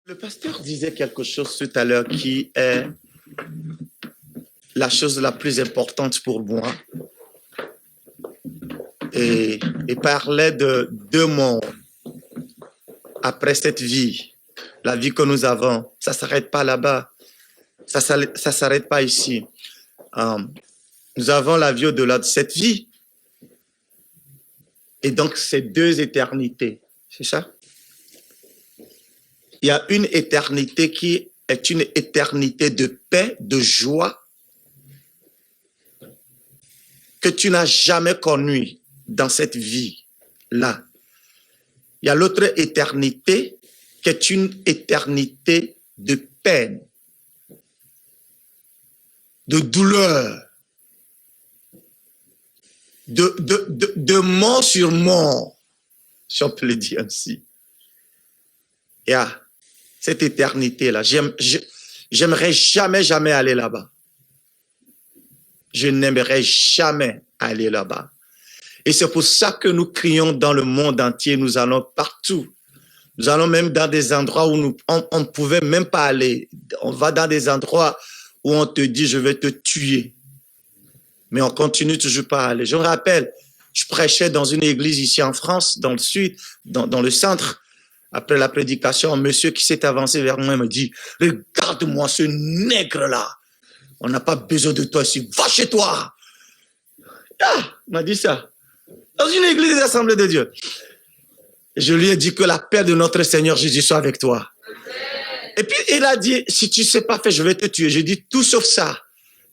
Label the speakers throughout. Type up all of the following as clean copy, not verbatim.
Speaker 1: Le pasteur disait quelque chose tout à l'heure qui est la chose la plus importante pour moi et parlait de deux mondes après cette vie. La vie que nous avons, ça ne s'arrête pas là-bas, ça ne s'arrête pas ici. Nous avons la vie au-delà de cette vie. Et donc, c'est deux éternités, c'est ça? Il y a une éternité qui est une éternité de paix, de joie, que tu n'as jamais connue dans cette vie-là. Il y a l'autre éternité qui est une éternité de peine, de douleur, de mort sur mort, si on peut le dire ainsi. Il y a cette éternité-là. J'aimerais jamais aller là-bas. Je n'aimerais jamais aller là-bas. Et c'est pour ça que nous crions dans le monde entier, nous allons partout. Nous allons même dans des endroits où on ne pouvait même pas aller. On va dans des endroits où on te dit, je vais te tuer. Mais on continue toujours pas à aller. Je me rappelle, je prêchais dans une église ici en France, dans le sud, dans le centre. Après la prédication, un monsieur qui s'est avancé vers moi me dit, regarde-moi ce nègre-là. On n'a pas besoin de toi ici. Va chez toi. Ah, il m'a dit ça. Dans une église des Assemblées de Dieu. Je lui ai dit que la paix de notre Seigneur Jésus soit avec toi. Et puis il a dit, si tu ne sais pas faire, je vais te tuer. J'ai dit, tout sauf ça.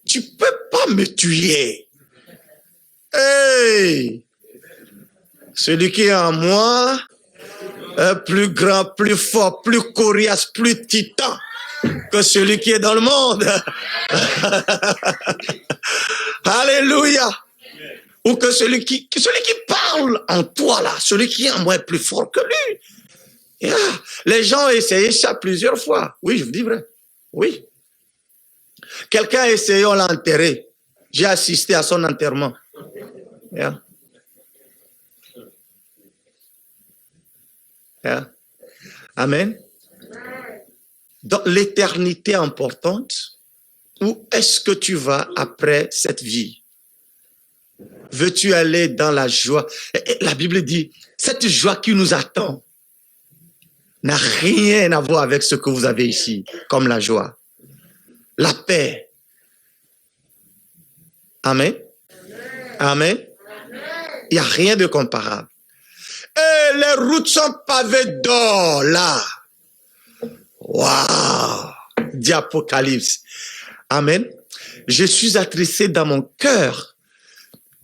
Speaker 1: Tu ne peux pas me tuer. Hey! Celui qui est en moi est plus grand, plus fort, plus coriace, plus titan que celui qui est dans le monde. Alléluia. Ou que celui qui parle en toi là, celui qui est en moi est plus fort que lui. Yeah. Les gens ont essayé ça plusieurs fois. Oui, je vous dis vrai. Oui. Quelqu'un a essayé, on l'a enterré. J'ai assisté à son enterrement. Yeah. Yeah. Amen. Donc, l'éternité importante, où est-ce que tu vas après cette vie? Veux-tu aller dans la joie? Et la Bible dit, cette joie qui nous attend n'a rien à voir avec ce que vous avez ici, comme la joie. La paix. Amen. Amen. Il n'y a rien de comparable. Et les routes sont pavées d'or, là. Waouh! D'Apocalypse. Amen. Je suis attristé dans mon cœur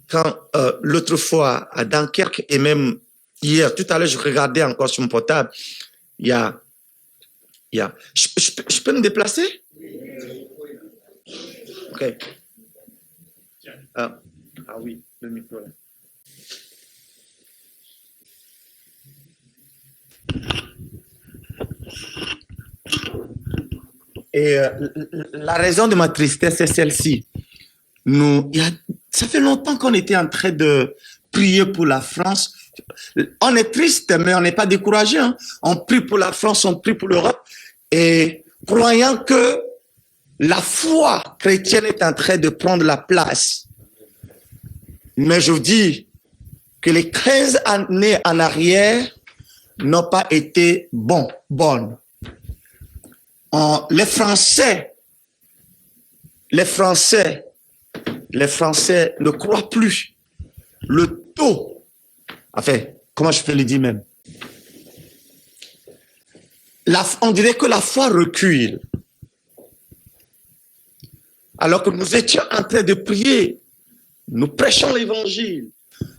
Speaker 1: quand l'autre fois à Dunkerque et même hier, tout à l'heure, je regardais encore sur mon portable. Il y a. Je peux me déplacer? Ok. Ah oui, le micro là. Et la raison de ma tristesse est celle-ci. Ça fait longtemps qu'on était en train de prier pour la France. On est triste, mais on n'est pas découragé. Hein. On prie pour la France, on prie pour l'Europe. Et croyant que la foi chrétienne est en train de prendre la place. Mais je vous dis que les 15 années en arrière n'ont pas été bonnes. Les Français ne croient plus. Le taux, enfin, comment je peux le dire même? On dirait que la foi recule. Alors que nous étions en train de prier, nous prêchons l'évangile,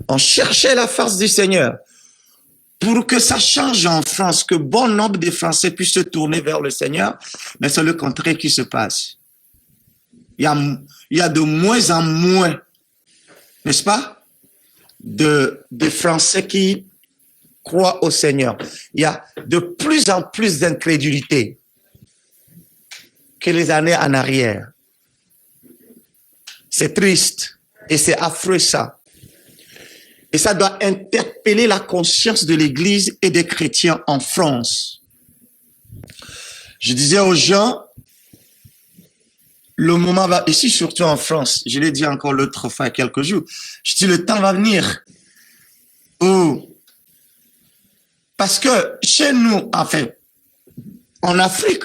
Speaker 1: on cherchait la face du Seigneur pour que ça change en France, que bon nombre de Français puissent se tourner vers le Seigneur, mais c'est le contraire qui se passe. Il y a de moins en moins, n'est-ce pas, de Français qui croient au Seigneur. Il y a de plus en plus d'incrédulité que les années en arrière. C'est triste et c'est affreux ça. Et ça doit interpeller la conscience de l'Église et des chrétiens en France. Je disais aux gens, le moment va, ici surtout en France, je l'ai dit encore l'autre fois, il y a quelques jours, je dis le temps va venir où, parce que chez nous, enfin, en Afrique,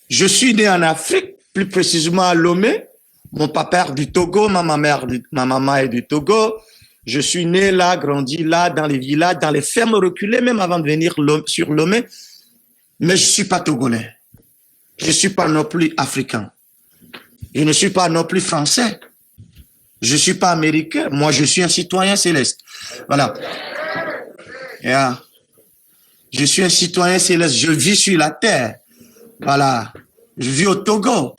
Speaker 1: je suis né en Afrique, plus précisément à Lomé, mon papa est du Togo, ma maman est du Togo, je suis né là, grandi là, dans les villages, dans les fermes reculées, même avant de venir sur Lomé, mais je ne suis pas togolais, je ne suis pas non plus africain. Je ne suis pas non plus français. Je ne suis pas américain. Moi, je suis un citoyen céleste. Voilà. Yeah. Je suis un citoyen céleste. Je vis sur la terre. Voilà. Je vis au Togo.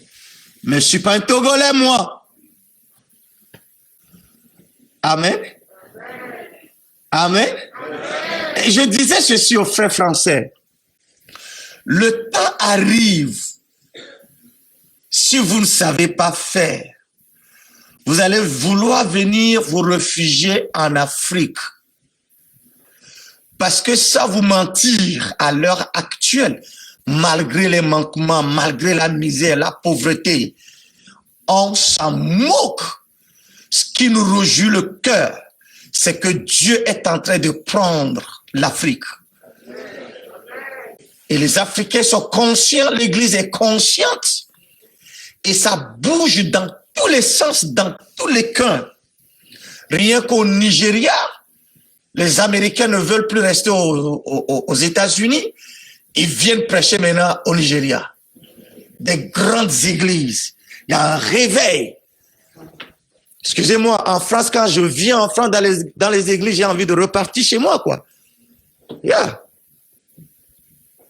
Speaker 1: Mais je ne suis pas un Togolais, moi. Amen. Amen. Et je disais ceci aux frères français. Le temps arrive. Si vous ne savez pas faire, vous allez vouloir venir vous réfugier en Afrique. Parce que ça vous mentir à l'heure actuelle, malgré les manquements, malgré la misère, la pauvreté, on s'en moque. Ce qui nous réjouit le cœur, c'est que Dieu est en train de prendre l'Afrique. Et les Africains sont conscients, l'Église est consciente. Et ça bouge dans tous les sens, dans tous les cœurs. Rien qu'au Nigeria, les Américains ne veulent plus rester aux États-Unis. Ils viennent prêcher maintenant au Nigeria. Des grandes églises. Il y a un réveil. Excusez-moi, en France, quand je viens en France dans les églises, j'ai envie de repartir chez moi, quoi. Yeah.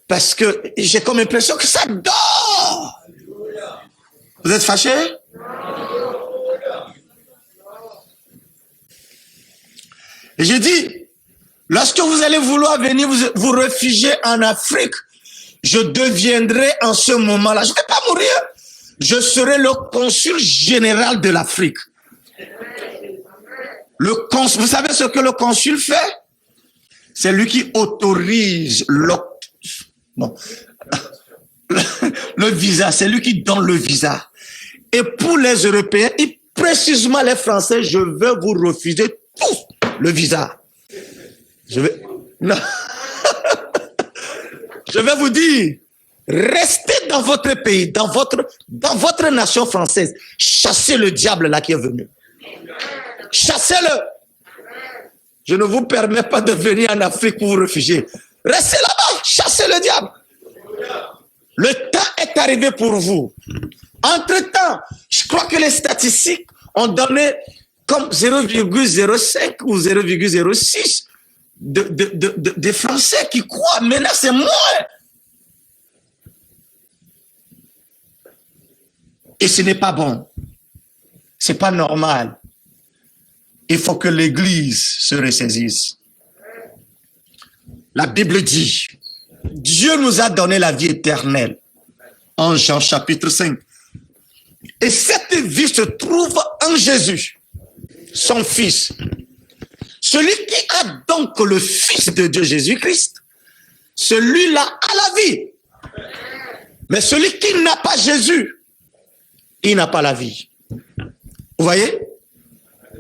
Speaker 1: Parce que j'ai comme l'impression que ça dort. Vous êtes fâchés? Et je dis, lorsque vous allez vouloir venir vous réfugier en Afrique, je deviendrai en ce moment-là, je ne vais pas mourir, je serai le consul général de l'Afrique. Vous savez ce que le consul fait? C'est lui qui autorise le visa, c'est lui qui donne le visa. Et pour les Européens, et précisément les Français, je vais vous refuser tous le visa. Je vais vous dire, restez dans votre pays, dans votre nation française. Chassez le diable là qui est venu. Chassez-le. Je ne vous permets pas de venir en Afrique pour vous réfugier. Restez là-bas, chassez le diable. Le temps est arrivé pour vous. Entre-temps, je crois que les statistiques ont donné comme 0,05 ou 0,06 des Français qui croient. Maintenant, c'est moins. Et ce n'est pas bon. Ce n'est pas normal. Il faut que l'Église se ressaisisse. La Bible dit, Dieu nous a donné la vie éternelle. En Jean chapitre 5. Et cette vie se trouve en Jésus, son Fils. Celui qui a donc le Fils de Dieu Jésus-Christ, celui-là a la vie. Mais celui qui n'a pas Jésus, il n'a pas la vie. Vous voyez?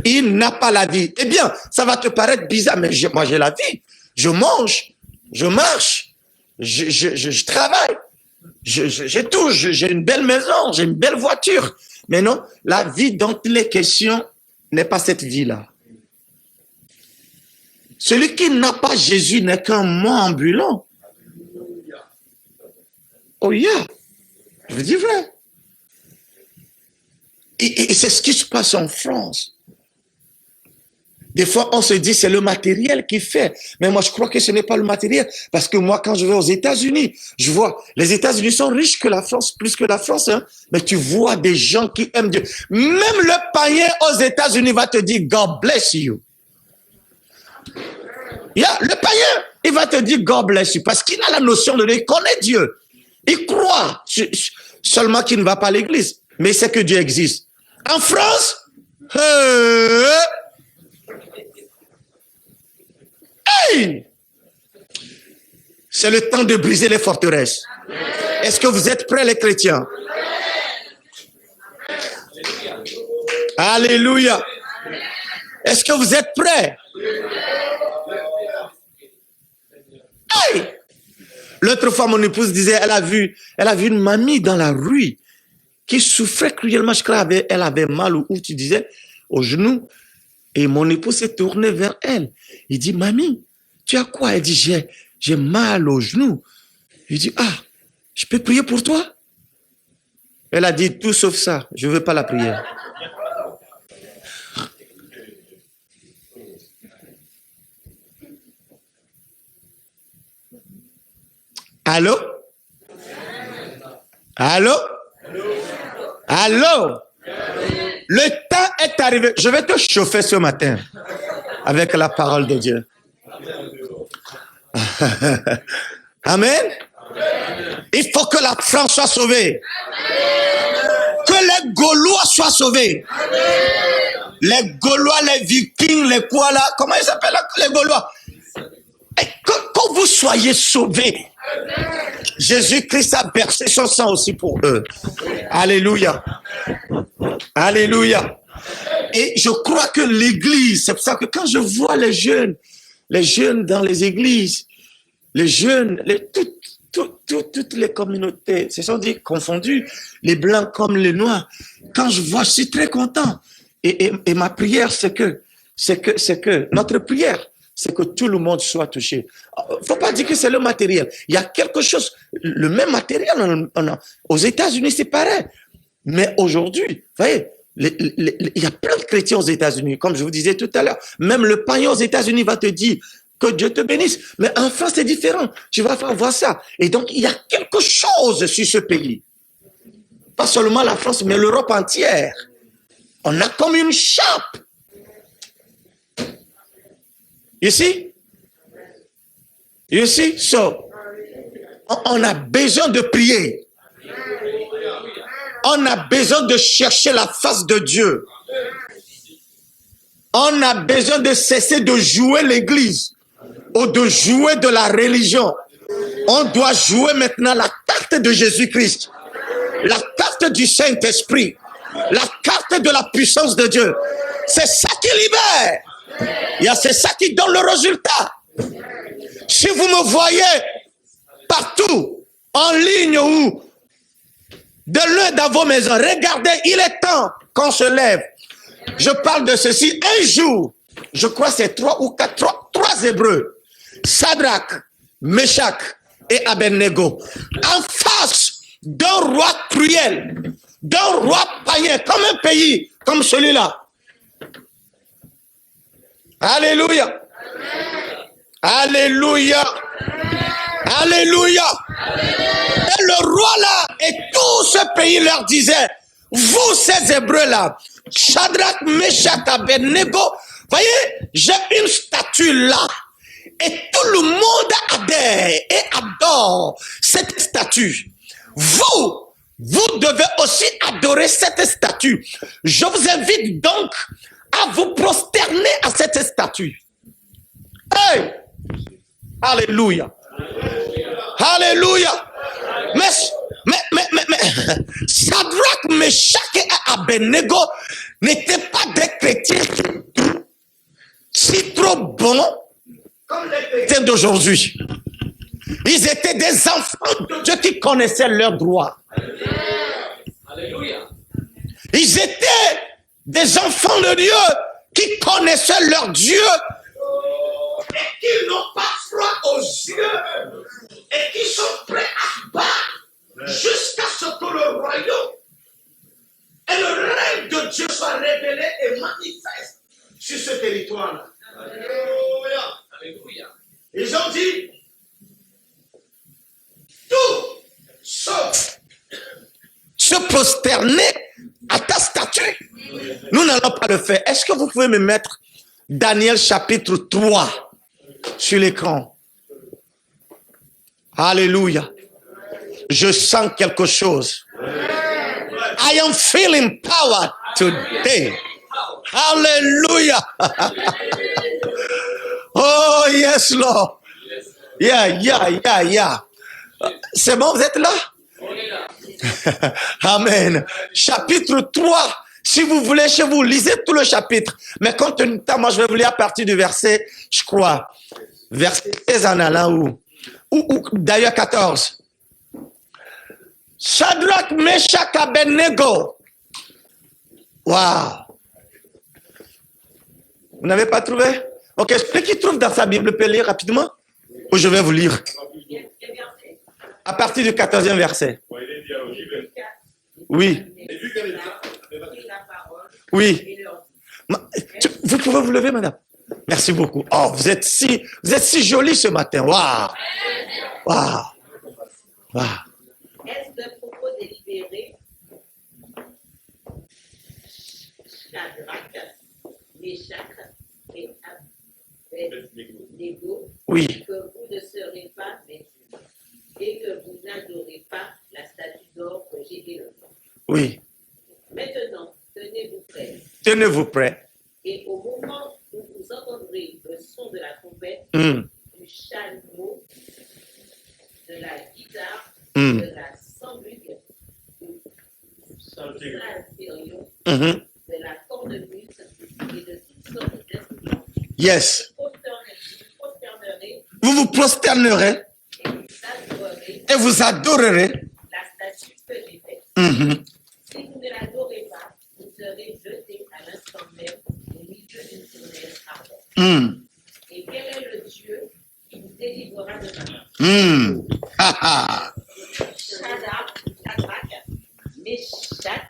Speaker 1: Il n'a pas la vie. Eh bien, ça va te paraître bizarre, mais moi j'ai la vie. Je mange, je marche, je travaille. J'ai tout, j'ai une belle maison, j'ai une belle voiture. Mais non, la vie dont il est question n'est pas cette vie-là. Celui qui n'a pas Jésus n'est qu'un mort ambulant. Oh yeah, je vous dis vrai. Et c'est ce qui se passe en France. Des fois, on se dit c'est le matériel qui fait. Mais moi, je crois que ce n'est pas le matériel. Parce que moi, quand je vais aux États-Unis, je vois, les États-Unis sont riches que la France, plus que la France. Hein. Mais tu vois des gens qui aiment Dieu. Même le païen aux États-Unis va te dire God bless you. Yeah, le païen, il va te dire God bless you. Parce qu'il a la notion de Dieu, il connaît Dieu. Il croit. Seulement qu'il ne va pas à l'église. Mais il sait que Dieu existe. En France, hey! C'est le temps de briser les forteresses. Est-ce que vous êtes prêts, les chrétiens? Alléluia. Est-ce que vous êtes prêts? Hey! L'autre fois, mon épouse disait, elle a vu une mamie dans la rue qui souffrait cruellement. Je crois elle avait mal ou tu disais, au genou. Et mon épouse s'est tourné vers elle. Il dit, mamie, tu as quoi? Elle dit, j'ai mal au genou. Il dit, ah, je peux prier pour toi? Elle a dit, tout sauf ça, je ne veux pas la prière. Allô? Allô? Allô? Le temps est arrivé. Je vais te chauffer ce matin avec la parole de Dieu. Amen. Il faut que la France soit sauvée. Que les Gaulois soient sauvés. Les Gaulois, les Vikings, les quoi là? Comment ils s'appellent les Gaulois? Et que vous soyez sauvés. Jésus-Christ a versé son sang aussi pour eux. Alléluia. Alléluia. Et je crois que l'église, c'est pour ça que quand je vois les jeunes dans les églises, les jeunes, toutes les communautés se sont dit confondues, les blancs comme les noirs. Quand je vois, je suis très content. Et ma prière, c'est que notre prière, c'est que tout le monde soit touché. Faut pas dire que c'est le matériel. Il y a quelque chose, le même matériel, aux États-Unis, c'est pareil. Mais aujourd'hui, vous voyez, il y a plein de chrétiens aux États-Unis, comme je vous disais tout à l'heure. Même le païen aux États-Unis va te dire que Dieu te bénisse. Mais en France, c'est différent. Tu vas voir ça. Et donc, il y a quelque chose sur ce pays. Pas seulement la France, mais l'Europe entière. On a comme une chape. Ici? Ici? So, on a besoin de prier. On a besoin de chercher la face de Dieu. On a besoin de cesser de jouer l'église ou de jouer de la religion. On doit jouer maintenant la carte de Jésus-Christ, la carte du Saint-Esprit, la carte de la puissance de Dieu. C'est ça qui libère. C'est ça qui donne le résultat. Si vous me voyez partout, en ligne ou de l'un dans vos maisons, regardez, il est temps qu'on se lève. Je parle de ceci. Un jour, je crois que c'est trois Hébreux, Shadrach, Meshach et Abednego, en face d'un roi cruel, d'un roi païen, comme un pays comme celui-là. Alléluia. Alléluia. Alléluia. Et le roi là et tout ce pays leur disait, vous ces Hébreux-là, Shadrach, Meshach, Abednego, voyez, j'ai une statue là. Et tout le monde adhère et adore cette statue. Vous devez aussi adorer cette statue. Je vous invite donc à vous prosterner à cette statue. Hey! Alléluia. Alléluia. Mais Shadrach, Meshach et Abednego n'étaient pas des chrétiens si trop bons comme les chrétiens d'aujourd'hui. Ils étaient des enfants de Dieu qui connaissaient leurs droits. Alléluia. Ils étaient des enfants de Dieu qui connaissaient leur Dieu et qui n'ont pas froid aux yeux et qui sont prêts à battre jusqu'à ce que le royaume et le règne de Dieu soient révélés et manifestes sur ce territoire-là. Alléluia. Alléluia. Ils ont dit tout sauf se prosterner à ta statue. Nous n'allons pas le faire. Est-ce que vous pouvez me mettre Daniel chapitre 3 sur l'écran? Alléluia. Je sens quelque chose. I am feeling power today. Hallelujah. Oh, yes, Lord. Yeah. C'est bon, vous êtes là? Amen. Chapitre 3. Si vous voulez, chez vous, lisez tout le chapitre. Mais compte tenu de temps, moi, je vais vous lire à partir du verset, je crois, verset 16 en allant ou d'ailleurs 14. Shadrach, Meshach, Abednego. Waouh. Vous n'avez pas trouvé? Ok, celui qui trouve dans sa Bible peut lire rapidement? Ou je vais vous lire. À partir du 14e verset. Oui. Oui. Vous pouvez vous lever, madame? Merci beaucoup. Oh, vous êtes si jolie ce matin. Waouh. Waouh. Waouh.
Speaker 2: Est-ce de propos délibérés? Shadrach, Meshach et Abednego,
Speaker 1: Oui.
Speaker 2: que vous ne serez pas mes dieux et que vous n'adorez pas la statue d'or que j'ai élevée.
Speaker 1: Oui.
Speaker 2: Maintenant, tenez-vous prêts.
Speaker 1: Tenez-vous prêts.
Speaker 2: Et au moment où vous entendrez le son de la trompette, du chalumeau, de la guitare, de la sandugue, du salterion, de la cornemuse et de toutes sortes d'instruments.
Speaker 1: Yes.
Speaker 2: Vous
Speaker 1: Vous vous prosternerez et vous adorerez
Speaker 2: la statue que j'ai faite. Si vous ne l'adorez pas, vous serez jetés à l'instant même au milieu d'une fournaise ardente. Et quel est le Dieu qui vous délivrera de ma main? Shadrach, Meshach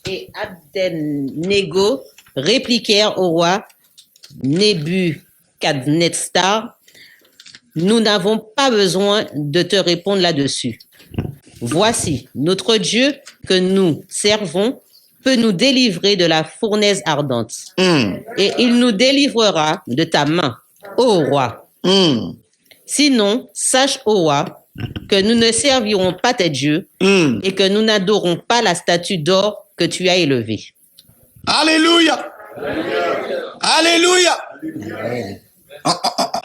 Speaker 2: et Abednego répliquèrent au roi Nebuchadnezzar: nous n'avons pas besoin de te répondre là-dessus. Voici, notre Dieu que nous servons peut nous délivrer de la fournaise ardente. Et il nous délivrera de ta main, ô roi. Sinon, sache, ô roi, que nous ne servirons pas tes dieux et que nous n'adorons pas la statue d'or que tu as élevée.
Speaker 1: Alléluia. Alléluia.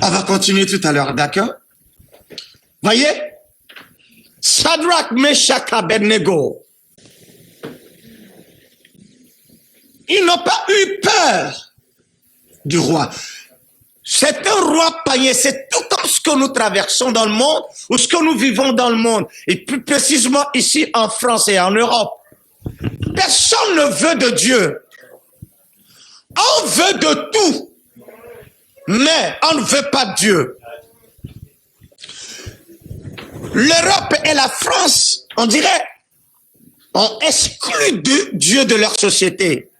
Speaker 1: On va continuer tout à l'heure, d'accord? Voyez? Shadrach, Meshach, Abednego. Ils n'ont pas eu peur du roi. C'est un roi païen, c'est tout comme ce que nous traversons dans le monde ou ce que nous vivons dans le monde, et plus précisément ici en France et en Europe. Personne ne veut de Dieu. On veut de tout, mais on ne veut pas de Dieu. L'Europe et la France, on dirait, ont exclu Dieu de leur société.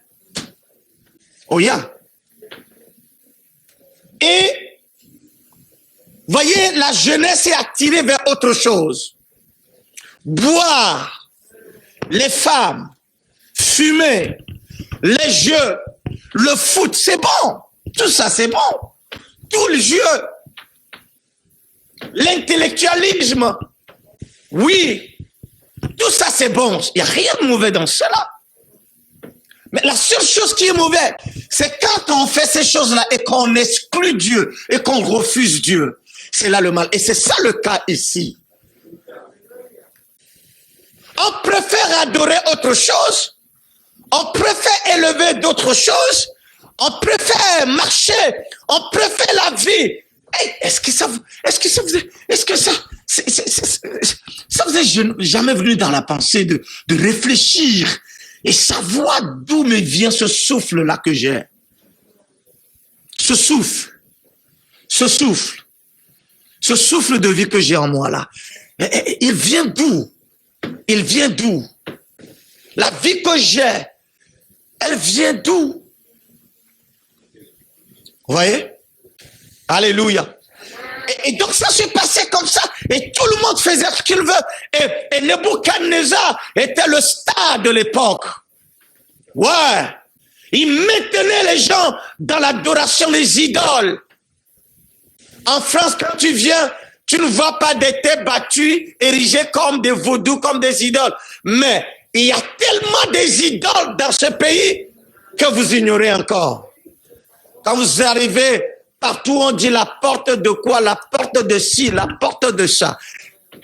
Speaker 1: Oh yeah. Et, voyez, la jeunesse est attirée vers autre chose. Boire, les femmes, fumer, les jeux, le foot, c'est bon. Tout ça, c'est bon. Tout le jeu. L'intellectualisme. Oui. Tout ça, c'est bon. Il n'y a rien de mauvais dans cela. Mais la seule chose qui est mauvaise, c'est quand on fait ces choses-là et qu'on exclut Dieu et qu'on refuse Dieu. C'est là le mal. Et c'est ça le cas ici. On préfère adorer autre chose. On préfère élever d'autres choses. On préfère marcher. On préfère la vie. Hey, est-ce que ça vous est jamais venu dans la pensée de réfléchir et savoir d'où me vient ce souffle-là que j'ai? Ce souffle de vie que j'ai en moi là. Il vient d'où? Il vient d'où? La vie que j'ai, elle vient d'où? Vous voyez? Alléluia. Et donc ça s'est passé comme ça, et tout le monde faisait ce qu'il veut. Et Nebuchadnezzar était le star de l'époque. Ouais. Il maintenait les gens dans l'adoration des idoles. En France, quand tu viens, tu ne vois pas des têtes battues, érigées comme des vaudous, comme des idoles. Mais il y a tellement des idoles dans ce pays que vous ignorez encore. Quand vous arrivez partout, on dit la porte de quoi? La porte de ci, la porte de ça.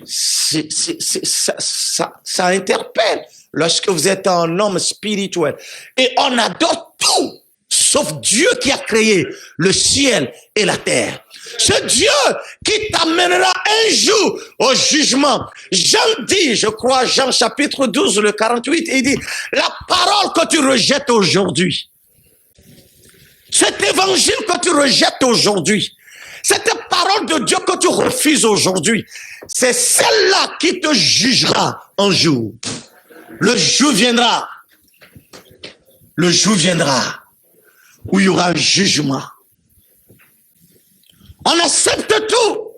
Speaker 1: Ça interpelle lorsque vous êtes un homme spirituel. Et on adore tout, sauf Dieu qui a créé le ciel et la terre. Ce Dieu qui t'amènera un jour au jugement. Jean dit, je crois, Jean chapitre 12, le 48, il dit, la parole que tu rejettes aujourd'hui, cet évangile que tu rejettes aujourd'hui, cette parole de Dieu que tu refuses aujourd'hui, c'est celle-là qui te jugera un jour. Le jour viendra où il y aura un jugement. On accepte tout.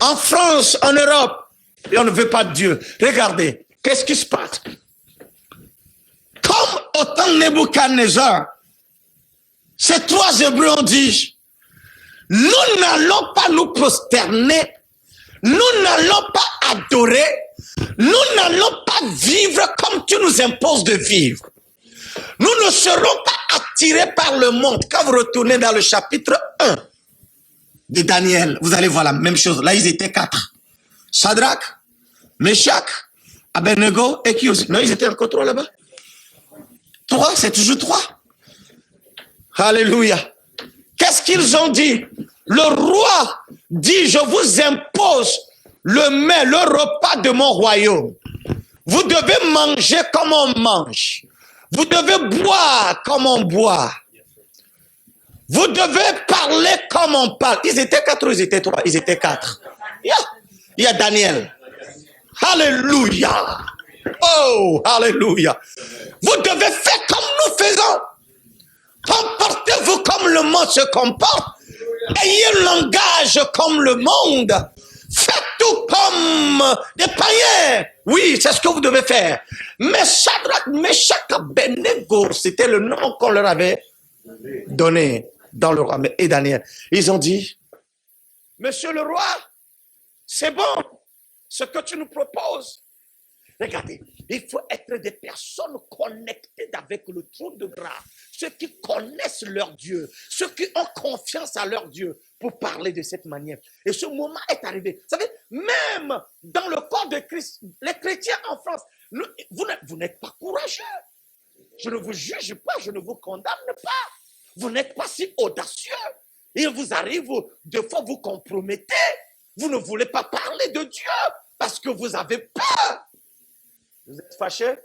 Speaker 1: En France, en Europe, et on ne veut pas de Dieu. Regardez, qu'est-ce qui se passe? Comme au temps de Nebuchadnezzar, ces trois Hébreux ont dit, nous n'allons pas nous prosterner, nous n'allons pas adorer, nous n'allons pas vivre comme tu nous imposes de vivre. Nous ne serons pas attirés par le monde. Quand vous retournez dans le chapitre 1 de Daniel, vous allez voir la même chose. Là, ils étaient 4. Shadrach, Meshach, Abednego et qui aussi? Non, ils étaient encore 3 là-bas. 3, c'est toujours 3. Alléluia. Qu'est-ce qu'ils ont dit? Le roi dit, je vous impose le mets, le repas de mon royaume. Vous devez manger comme on mange. Vous devez boire comme on boit. Vous devez parler comme on parle. Ils étaient 4 ou ils étaient 3? Ils étaient 4. Il y a Daniel. Alléluia. Oh, alléluia. Vous devez faire comme nous faisons. Comportez-vous comme le monde se comporte. Ayez un langage comme le monde. Faites tout comme des païens. Oui, c'est ce que vous devez faire. Mais Shadrach, Meshach, Abednego, c'était le nom qu'on leur avait donné dans le roi et Daniel. Ils ont dit, Monsieur le roi, c'est bon ce que tu nous proposes. Regardez, il faut être des personnes connectées avec le trône de grâce. Ceux qui connaissent leur Dieu, ceux qui ont confiance à leur Dieu pour parler de cette manière. Et ce moment est arrivé. Vous savez, même dans le corps de Christ, les chrétiens en France, vous n'êtes pas courageux. Je ne vous juge pas, je ne vous condamne pas. Vous n'êtes pas si audacieux. Il vous arrive, des fois vous compromettez. Vous ne voulez pas parler de Dieu parce que vous avez peur. Vous êtes fâché?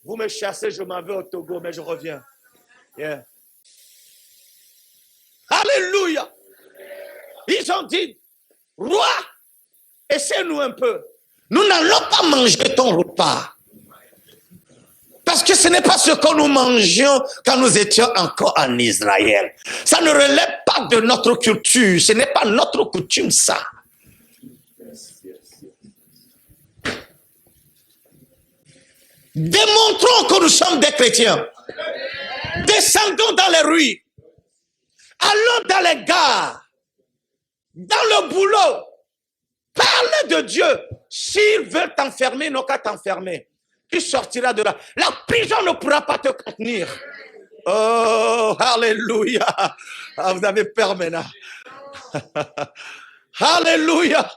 Speaker 1: Vous me chassez, je m'en vais au Togo, mais je reviens. Yeah. Alléluia. Ils ont dit, roi, essaie-nous un peu. Nous n'allons pas manger ton repas. Parce que ce n'est pas ce que nous mangions quand nous étions encore en Israël. Ça ne relève pas de notre culture. Ce n'est pas notre coutume, ça. Démontrons que nous sommes des chrétiens. Descendons dans les rues. Allons dans les gares. Dans le boulot. Parlez de Dieu. S'ils veulent t'enfermer, ils n'ont qu'à t'enfermer. Tu sortiras de là. La prison ne pourra pas te contenir. Oh, alléluia. Ah, vous avez peur maintenant. Alléluia.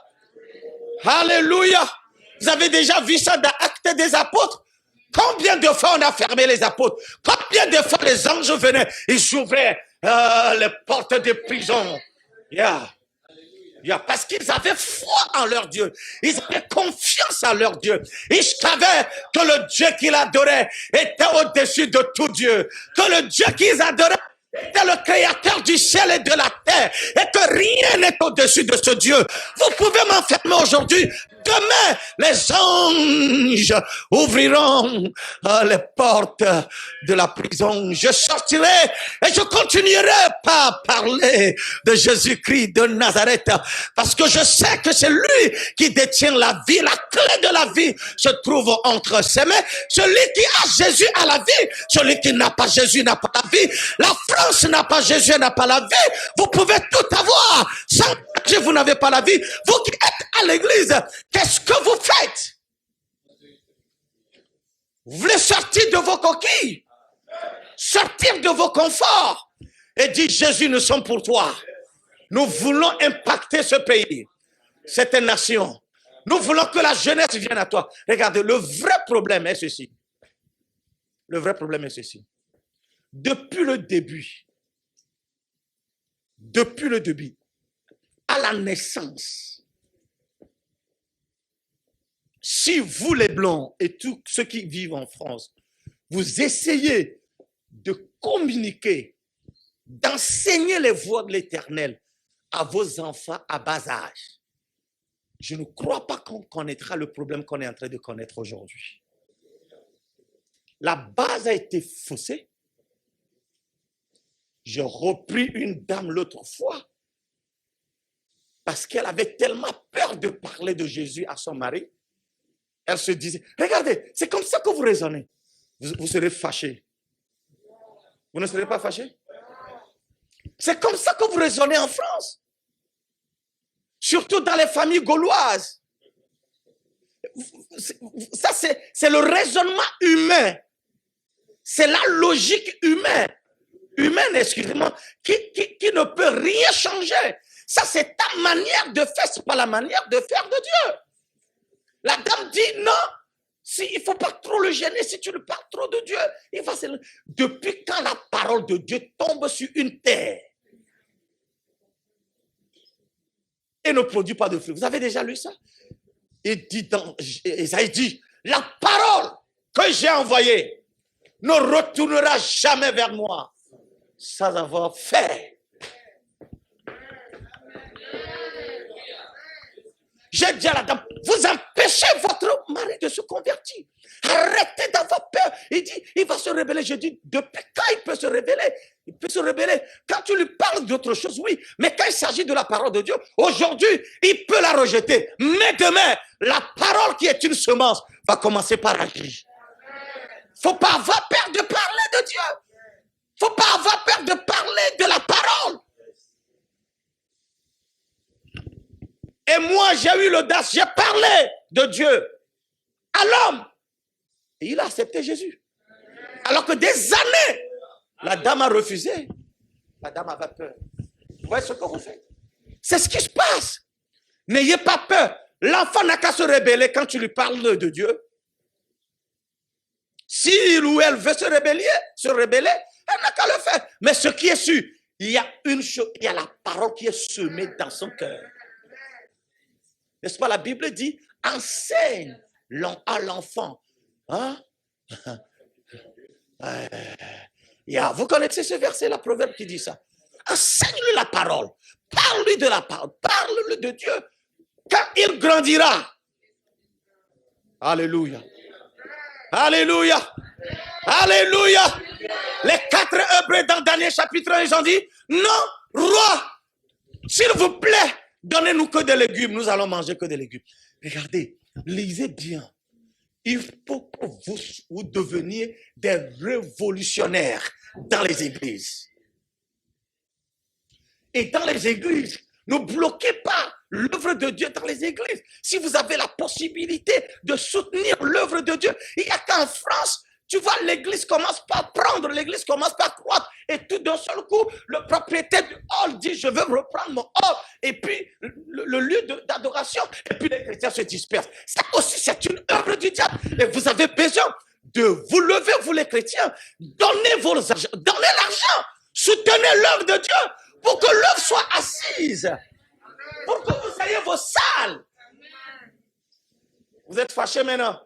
Speaker 1: Alléluia. Vous avez déjà vu ça dans Actes des Apôtres? Combien de fois on a fermé les apôtres? Combien de fois les anges venaient? Ils ouvraient les portes des prisons. Parce qu'ils avaient foi en leur Dieu. Ils avaient confiance en leur Dieu. Ils savaient que le Dieu qu'ils adoraient était au-dessus de tout Dieu. Que le Dieu qu'ils adoraient était le créateur du ciel et de la terre. Et que rien n'est au-dessus de ce Dieu. Vous pouvez m'enfermer aujourd'hui. Demain, les anges ouvriront les portes de la prison. Je sortirai et je continuerai par parler de Jésus-Christ de Nazareth. Parce que je sais que c'est lui qui détient la vie. La clé de la vie se trouve entre ses mains. Celui qui a Jésus a la vie. Celui qui n'a pas Jésus n'a pas la vie. La France n'a pas Jésus, n'a pas la vie. Vous pouvez tout avoir. Sans que vous n'avez pas la vie. Vous qui êtes à l'église, qu'est-ce que vous faites? Vous voulez sortir de vos coquilles, sortir de vos conforts et dire Jésus, nous sommes pour toi. Nous voulons impacter ce pays. cette nation. Nous voulons que la jeunesse vienne à toi. Regardez, le vrai problème est ceci. Le vrai problème est ceci. Depuis le début, à la naissance, si vous les Blancs et tous ceux qui vivent en France, vous essayez de communiquer, d'enseigner les voies de l'Éternel à vos enfants à bas âge, je ne crois pas qu'on connaîtra le problème qu'on est en train de connaître aujourd'hui. La base a été faussée. J'ai repris une dame l'autre fois parce qu'elle avait tellement peur de parler de Jésus à son mari. Elle se disait, regardez, c'est comme ça que vous raisonnez. Vous serez fâché. Vous ne serez pas fâché? C'est comme ça que vous raisonnez en France. Surtout dans les familles gauloises. Ça, c'est le raisonnement humain. C'est la logique humaine, excusez-moi, qui ne peut rien changer. Ça, c'est ta manière de faire, c'est pas la manière de faire de Dieu. La dame dit non, il ne faut pas trop le gêner, si tu lui parles trop de Dieu, il va se... Depuis quand la parole de Dieu tombe sur une terre et ne produit pas de fruits? Vous avez déjà lu ça? Il dit dans Isaïe dit, la parole que j'ai envoyée ne retournera jamais vers moi sans avoir fait. J'ai dit à la dame, vous empêchez votre mari de se convertir. Arrêtez d'avoir peur. Il dit, il va se révéler. Je dis, depuis quand il peut se révéler? Il peut se révéler. Quand tu lui parles d'autre chose, oui. Mais quand il s'agit de la parole de Dieu, aujourd'hui, il peut la rejeter. Mais demain, la parole qui est une semence va commencer par agir. Il ne faut pas avoir peur de parler de Dieu. Il ne faut pas avoir peur de parler de la parole. Et moi, j'ai eu l'audace, j'ai parlé de Dieu à l'homme. Et il a accepté Jésus. Alors que des années, la dame a refusé. La dame avait peur. Vous voyez ce que vous faites? C'est ce qui se passe. N'ayez pas peur. L'enfant n'a qu'à se rébeller quand tu lui parles de Dieu. S'il ou elle veut se rébeller, elle n'a qu'à le faire. Mais ce qui est sûr, il y a une chose, il y a la parole qui est semée dans son cœur. N'est-ce pas, la Bible dit, enseigne à l'enfant. Hein? Vous connaissez ce verset, la proverbe qui dit ça. Enseigne-lui la parole. Parle-lui de la parole. Parle-lui de Dieu. Quand il grandira. Alléluia. Alléluia. Alléluia. Les 4 Hébreux dans Daniel chapitre 1, ils ont dit, non, roi, s'il vous plaît, donnez-nous que des légumes. Nous allons manger que des légumes. Regardez, lisez bien. Il faut que vous deveniez des révolutionnaires dans les églises. Et dans les églises, ne bloquez pas l'œuvre de Dieu dans les églises. Si vous avez la possibilité de soutenir l'œuvre de Dieu, il n'y a qu'en France, tu vois, l'église commence par prendre, l'église commence par croître. Et tout d'un seul coup, le propriétaire du hall dit, je veux reprendre mon hall. Et puis, le lieu d'adoration. Et puis, les chrétiens se dispersent. Ça aussi, c'est une œuvre du diable. Et vous avez besoin de vous lever, vous les chrétiens. Donnez l'argent. Soutenez l'œuvre de Dieu pour que l'œuvre soit assise. Pour que vous ayez vos salles. Vous êtes fâchés maintenant?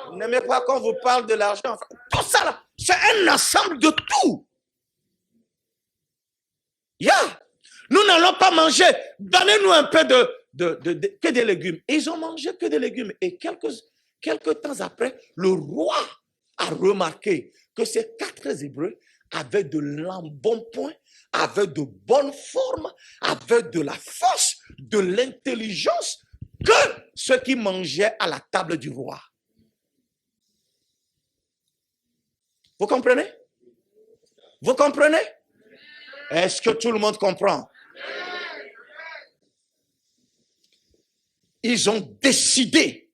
Speaker 1: Vous n'aimez pas qu'on vous parle de l'argent? Tout ça, là, c'est un ensemble de tout. Nous n'allons pas manger. Donnez-nous un peu que des légumes. Et ils ont mangé que des légumes. Et quelques temps après, le roi a remarqué que ces 4 Hébreux avaient de l'embonpoint, avaient de bonnes formes, avaient de la force, de l'intelligence que ceux qui mangeaient à la table du roi. Vous comprenez? Vous comprenez? Est-ce que tout le monde comprend? Ils ont décidé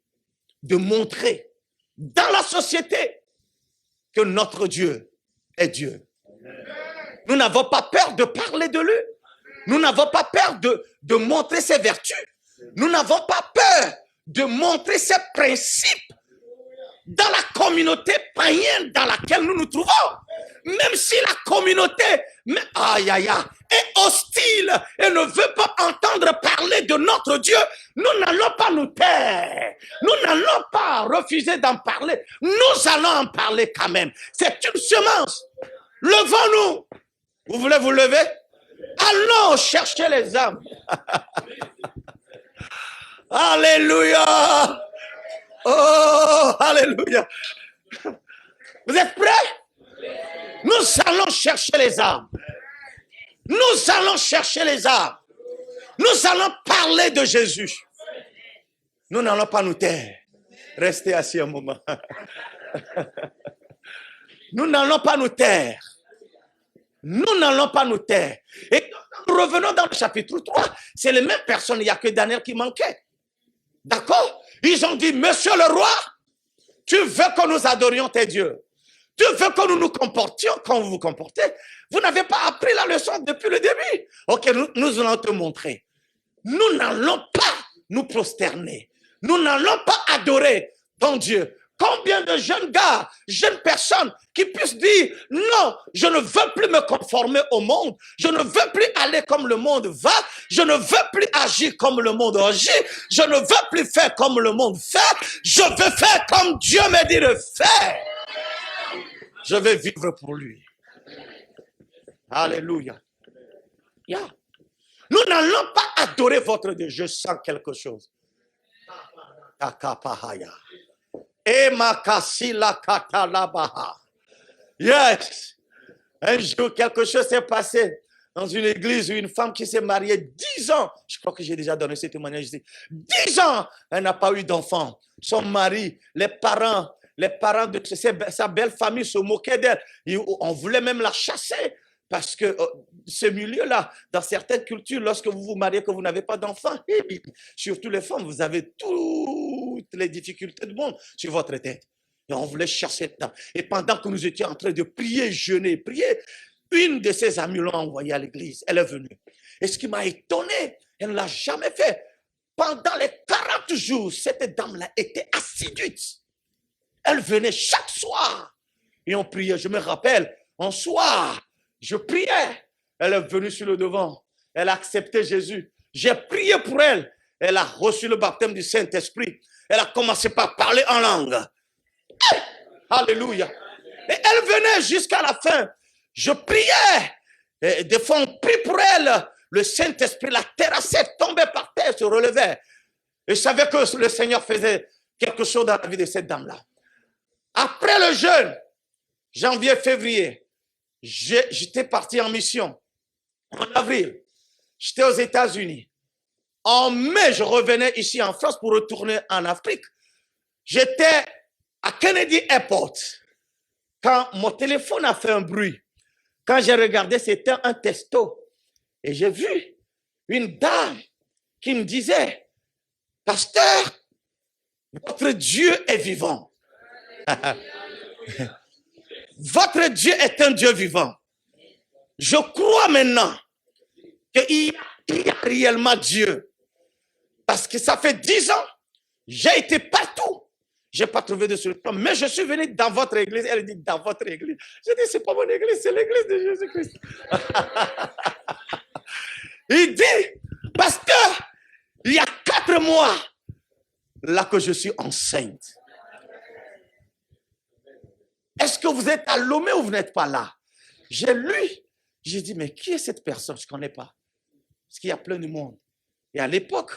Speaker 1: de montrer dans la société que notre Dieu est Dieu. Nous n'avons pas peur de parler de lui. Nous n'avons pas peur de montrer ses vertus. Nous n'avons pas peur de montrer ces principes dans la communauté païenne dans laquelle nous nous trouvons. Même si la communauté est hostile et ne veut pas entendre parler de notre Dieu, nous n'allons pas nous taire. Nous n'allons pas refuser d'en parler. Nous allons en parler quand même. C'est une semence. Levons-nous. Vous voulez vous lever? Allons chercher les âmes. Alléluia. Oh, alléluia. Vous êtes prêts? Nous allons chercher les âmes. Nous allons chercher les âmes. Nous allons parler de Jésus. Nous n'allons pas nous taire. Restez assis un moment. Nous n'allons pas nous taire. Nous n'allons pas nous taire. Et quand nous revenons dans le chapitre 3, c'est les mêmes personnes, il n'y a que Daniel qui manquait. D'accord? Ils ont dit, Monsieur le roi, tu veux que nous adorions tes dieux. Tu veux que nous nous comportions comme vous vous comportez. Vous n'avez pas appris la leçon depuis le début. Ok, nous allons te montrer. Nous n'allons pas nous prosterner. Nous n'allons pas adorer ton Dieu. Combien de jeunes gars, jeunes personnes qui puissent dire non, je ne veux plus me conformer au monde, je ne veux plus aller comme le monde va, je ne veux plus agir comme le monde agit, je ne veux plus faire comme le monde fait, je veux faire comme Dieu me dit de faire. Je vais vivre pour lui. Alléluia. Yeah. Nous n'allons pas adorer votre Dieu. Je sens quelque chose. Yes. Un jour, quelque chose s'est passé dans une église où une femme qui s'est mariée 10 ans, je crois que j'ai déjà donné ce témoignage ici, 10 ans, elle n'a pas eu d'enfant. Son mari, les parents de sa belle famille se moquaient d'elle. On voulait même la chasser. Parce que ce milieu-là, dans certaines cultures, lorsque vous vous mariez, que vous n'avez pas d'enfants, surtout les femmes, vous avez toutes les difficultés du monde sur votre tête. Et on voulait chasser dedans. Et pendant que nous étions en train de prier, jeûner, prier, une de ses amies l'a envoyée à l'église. Elle est venue. Et ce qui m'a étonné, elle ne l'a jamais fait. Pendant les 40 jours, cette dame-là était assidue. Elle venait chaque soir. Et on priait. Je me rappelle, un soir, je priais. Elle est venue sur le devant. Elle a accepté Jésus. J'ai prié pour elle. Elle a reçu le baptême du Saint-Esprit. Elle a commencé par parler en langue. Alléluia. Et elle venait jusqu'à la fin. Je priais. Et des fois, on prie pour elle. Le Saint-Esprit la terrassait, tombait par terre, se relevait. Et je savais que le Seigneur faisait quelque chose dans la vie de cette dame-là. Après le jeûne, janvier, février, j'étais parti en mission. En avril, j'étais aux États-Unis. En mai, je revenais ici en France pour retourner en Afrique. J'étais à Kennedy Airport. Quand mon téléphone a fait un bruit, quand j'ai regardé, c'était un texto. Et j'ai vu une dame qui me disait, Pasteur, votre Dieu est vivant. Votre Dieu est un Dieu vivant. Je crois maintenant qu'il y a réellement Dieu. Parce que ça fait 10 ans, j'ai été partout. Je n'ai pas trouvé de solution. Mais je suis venu dans votre église. Elle dit, dans votre église. Je dis, ce n'est pas mon église, c'est l'église de Jésus-Christ. Il dit, Pasteur, il y a 4 mois, là que je suis enceinte. Est-ce que vous êtes à Lomé ou vous n'êtes pas là? J'ai lu. J'ai dit, mais qui est cette personne? Je ne connais pas. Parce qu'il y a plein de monde. Et à l'époque,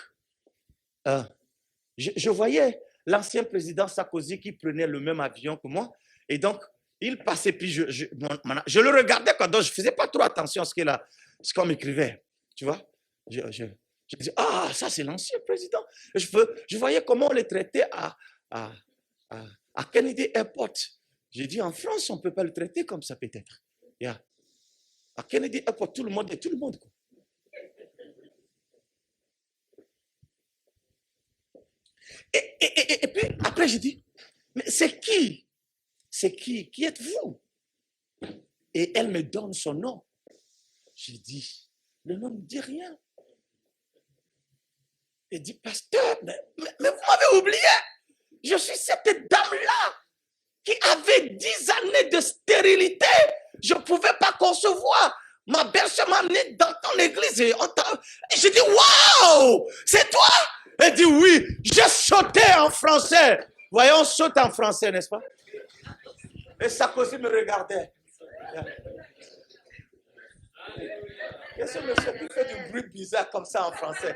Speaker 1: je voyais l'ancien président Sarkozy qui prenait le même avion que moi. Et donc, il passait, puis je le regardais, quoi, donc je ne faisais pas trop attention à ce qu'on m'écrivait. Tu vois? Je dis, ah, ça c'est l'ancien président. Et je voyais comment on les traitait à Kennedy Airport. J'ai dit, en France, on ne peut pas le traiter comme ça peut-être. Yeah. À Kennedy Airport, tout le monde est tout le monde. Quoi. Et puis, après, j'ai dit, mais c'est qui? C'est qui? Qui êtes-vous? Et elle me donne son nom. J'ai dit, le nom ne dit rien. Il dit, pasteur, mais vous m'avez oublié. Je suis cette dame-là qui avait 10 années de stérilité. Je ne pouvais pas concevoir. Ma belle-sœur m'a amené dans ton église. Et j'ai dit, waouh, c'est toi? Elle dit, oui, je sautais en français. Voyons, on saute en français, n'est-ce pas? Et Sarkozy me regardait. Qu'est-ce que monsieur qui fait du bruit bizarre comme ça en français?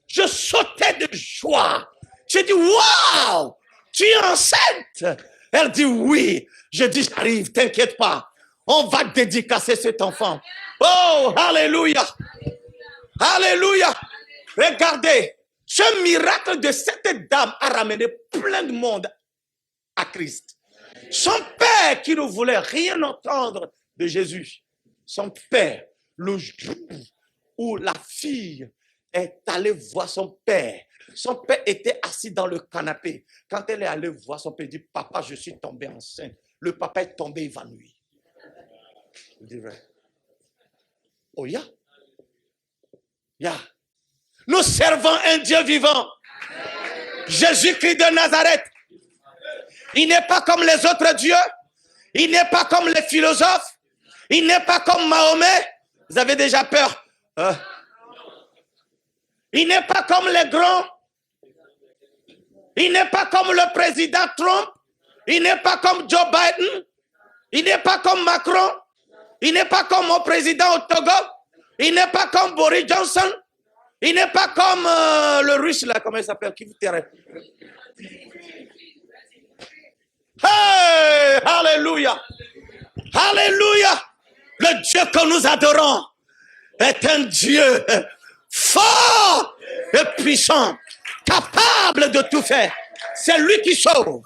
Speaker 1: Je sautais de joie. J'ai dit, waouh, tu es enceinte? Elle dit, oui. Je dis, j'arrive, t'inquiète pas. On va dédicacer cet enfant. Oh, alléluia. Alléluia. Regardez, ce miracle de cette dame a ramené plein de monde à Christ. Son père qui ne voulait rien entendre de Jésus. Son père, le jour où la fille est allée voir son père était assis dans le canapé. Quand elle est allée voir son père, elle dit, papa, je suis tombée enceinte. Le papa est tombé évanoui. Il dit, oh, ya. Nous servons un Dieu vivant. Jésus-Christ de Nazareth. Il n'est pas comme les autres dieux. Il n'est pas comme les philosophes. Il n'est pas comme Mahomet. Vous avez déjà peur. Il n'est pas comme les grands. Il n'est pas comme le président Trump. Il n'est pas comme Joe Biden. Il n'est pas comme Macron. Il n'est pas comme mon président au Togo. Il n'est pas comme Boris Johnson. Il n'est pas comme le russe là, comment il s'appelle, qui vous tairait. Hey, alléluia. Alléluia. Le Dieu que nous adorons est un Dieu fort et puissant, capable de tout faire. C'est lui qui sauve.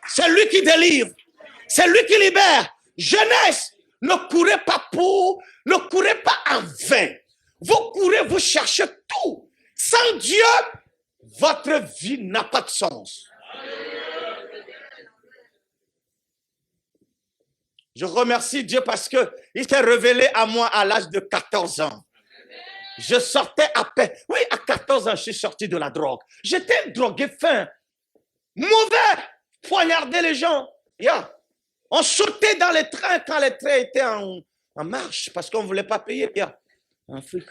Speaker 1: C'est lui qui délivre. C'est lui qui libère. Jeunesse, ne courez pas en vain. Vous courez, vous cherchez tout. Sans Dieu, votre vie n'a pas de sens. Je remercie Dieu parce qu'il s'est révélé à moi à l'âge de 14 ans. Je sortais à peine. Oui, à 14 ans, je suis sorti de la drogue. J'étais drogué fin. Mauvais. Poignarder les gens. On sautait dans les trains quand les trains étaient en marche parce qu'on ne voulait pas payer. En Afrique.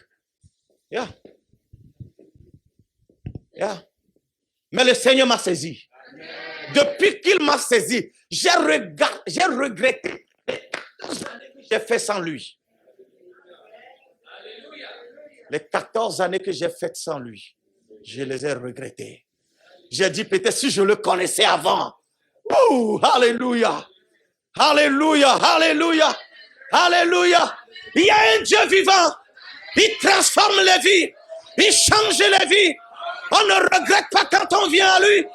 Speaker 1: Mais le Seigneur m'a saisi. Depuis qu'il m'a saisi, j'ai regretté les années que j'ai fait sans lui. Les 14 années que j'ai faites sans lui, je les ai regrettées. J'ai dit peut-être si je le connaissais avant. Oh, alléluia. Alléluia, alléluia, alléluia. Il y a un Dieu vivant. Il transforme les vies. Il change les vies. On ne regrette pas quand on vient à lui.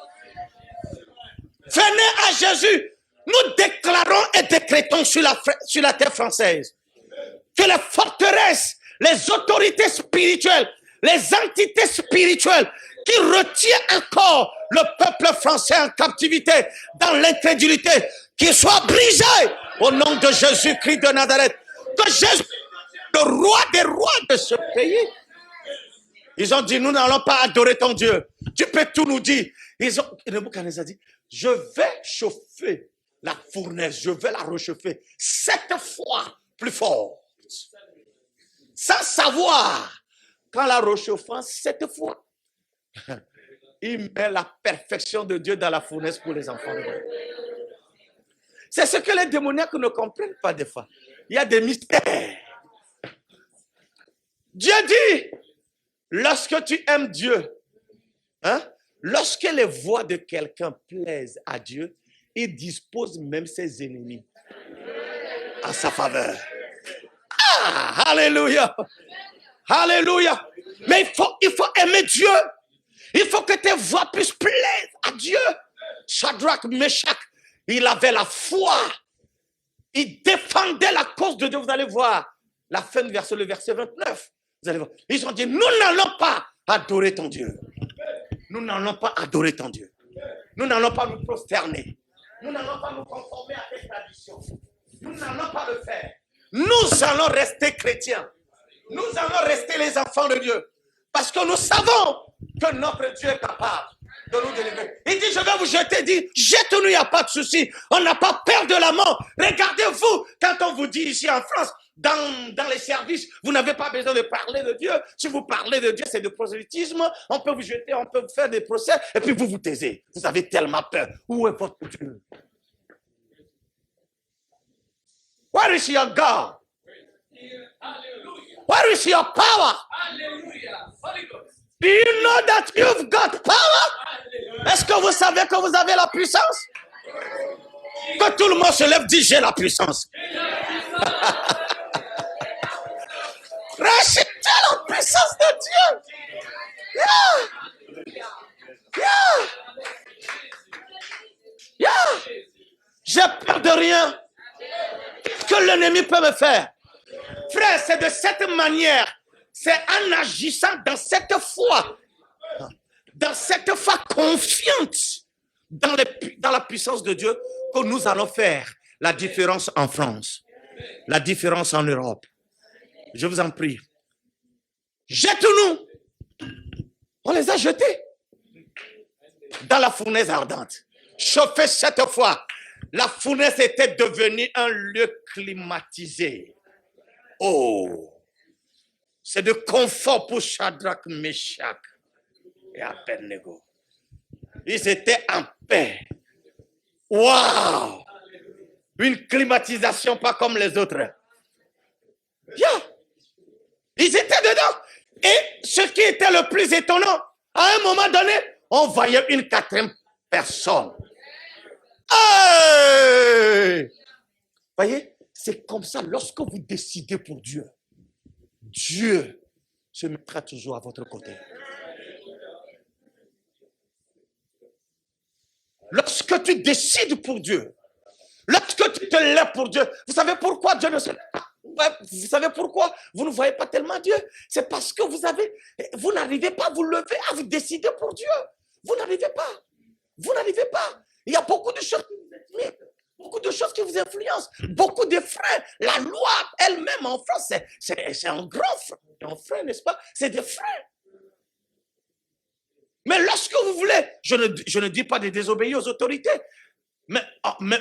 Speaker 1: Venez à Jésus. Nous déclarons et décrétons sur la terre française que les forteresses, les autorités spirituelles, les entités spirituelles qui retiennent encore le peuple français en captivité dans l'incrédulité, qu'ils soient brisés au nom de Jésus-Christ de Nazareth. Que Jésus, le roi des rois de ce pays, ils ont dit, nous n'allons pas adorer ton Dieu. Tu peux tout nous dire. Nebuchadnezzar a dit, je vais chauffer la fournaise, je vais la réchauffer 7 fois plus fort. Sans savoir qu'en la réchauffant 7 fois, il met la perfection de Dieu dans la fournaise pour les enfants de Dieu. C'est ce que les démoniaques ne comprennent pas des fois. Il y a des mystères. Dieu dit, lorsque tu aimes Dieu, lorsque les voix de quelqu'un plaisent à Dieu, il dispose même ses ennemis à sa faveur. Ah, alléluia. Alléluia. Mais il faut aimer Dieu. Il faut que tes voix puissent plaire à Dieu. Shadrach, Meshach, il avait la foi. Il défendait la cause de Dieu. Vous allez voir la fin du verset, le verset 29. Vous allez voir. Ils ont dit, nous n'allons pas adorer ton Dieu. Nous n'allons pas adorer ton Dieu. Nous n'allons pas nous prosterner. Nous n'allons pas nous conformer à tes traditions. Nous n'allons pas le faire. Nous allons rester chrétiens. Nous allons rester les enfants de Dieu. Parce que nous savons que notre Dieu est capable de nous délivrer. Il dit, je vais vous jeter. Il dit, jette-nous, il n'y a pas de souci. On n'a pas peur de la mort. Regardez-vous, quand on vous dit ici en France, dans les services, vous n'avez pas besoin de parler de Dieu. Si vous parlez de Dieu, c'est du prosélytisme. On peut vous jeter, on peut vous faire des procès, et puis vous vous taisez. Vous avez tellement peur. Où est votre Dieu? Where is your God? Where is your power? Do you know that you've got power? Est-ce que vous savez que vous avez la puissance? Que tout le monde se lève, dit j'ai la puissance. Recevez la puissance de Dieu. J'ai peur de rien. Qu'est-ce que l'ennemi peut me faire? Frère, c'est de cette manière, c'est en agissant dans cette foi confiante dans la puissance de Dieu que nous allons faire la différence en France, la différence en Europe. Je vous en prie. Jette-nous. On les a jetés dans la fournaise ardente. Chauffé cette fois. La fournaise était devenue un lieu climatisé. Oh, c'est de confort pour Shadrach, Meshach et Abednego. Ils étaient en paix. Waouh! Une climatisation pas comme les autres. Yeah. Ils étaient dedans. Et ce qui était le plus étonnant, à un moment donné, on voyait une quatrième personne. Hey! Voyez, c'est comme ça, lorsque vous décidez pour Dieu, Dieu se mettra toujours à votre côté. Lorsque tu décides pour Dieu, lorsque tu te lèves pour Dieu, vous savez pourquoi Dieu ne se lève pas? Vous savez pourquoi vous ne voyez pas tellement Dieu? C'est parce que vous n'arrivez pas à vous lever, à vous décider pour Dieu. Vous n'arrivez pas. Vous n'arrivez pas. Il y a beaucoup de choses qui vous intimident, beaucoup de choses qui vous influencent, beaucoup de freins. La loi elle-même en France, c'est un grand frein, n'est-ce pas? C'est des freins. Mais lorsque vous voulez, je ne dis pas de désobéir aux autorités, mais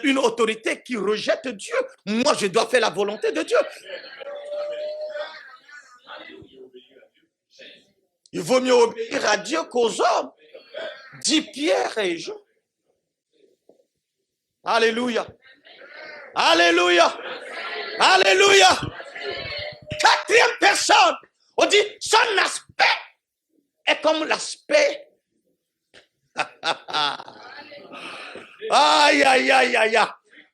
Speaker 1: une autorité qui rejette Dieu, moi je dois faire la volonté de Dieu. Il vaut mieux obéir à Dieu qu'aux hommes, dit Pierre et Jean. Alléluia. Alléluia. Alléluia. Quatrième personne, on dit son aspect est comme l'aspect. Aïe, aïe, aïe, aïe, aïe.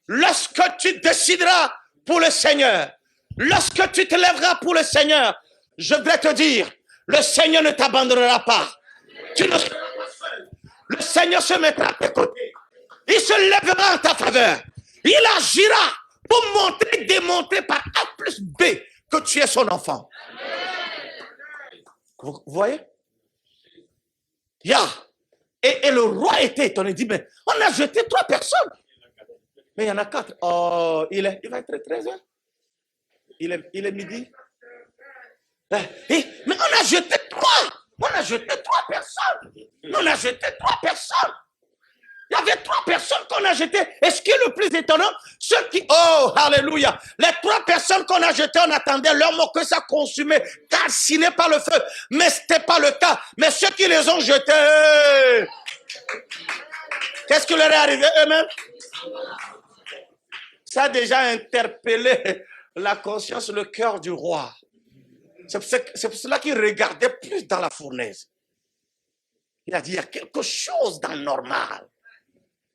Speaker 1: Lorsque tu décideras pour le Seigneur, lorsque tu te lèveras pour le Seigneur, je vais te dire, le Seigneur ne t'abandonnera pas. Tu ne seras pas seul. Le Seigneur se mettra à tes côtés. Il se lèvera en ta faveur. Il agira pour démontrer par A plus B que tu es son enfant. Vous voyez? Et le roi était étonné. Il dit, mais on a jeté 3 personnes. Mais il y en a 4. Oh, il va être 13h. Il est midi. Mais on a jeté 3. On a jeté 3 personnes. On a jeté 3 personnes. Il y avait 3 personnes qu'on a jetées. Et ce qui est le plus étonnant, oh, alléluia. Les 3 personnes qu'on a jetées, on attendait leur mot que ça consumait, calciné par le feu. Mais ce n'était pas le cas. Mais ceux qui les ont jetés, qu'est-ce qui leur est arrivé eux-mêmes? Ça a déjà interpellé la conscience, le cœur du roi. C'est pour cela qu'il regardait plus dans la fournaise. Il a dit, il y a quelque chose d'anormal.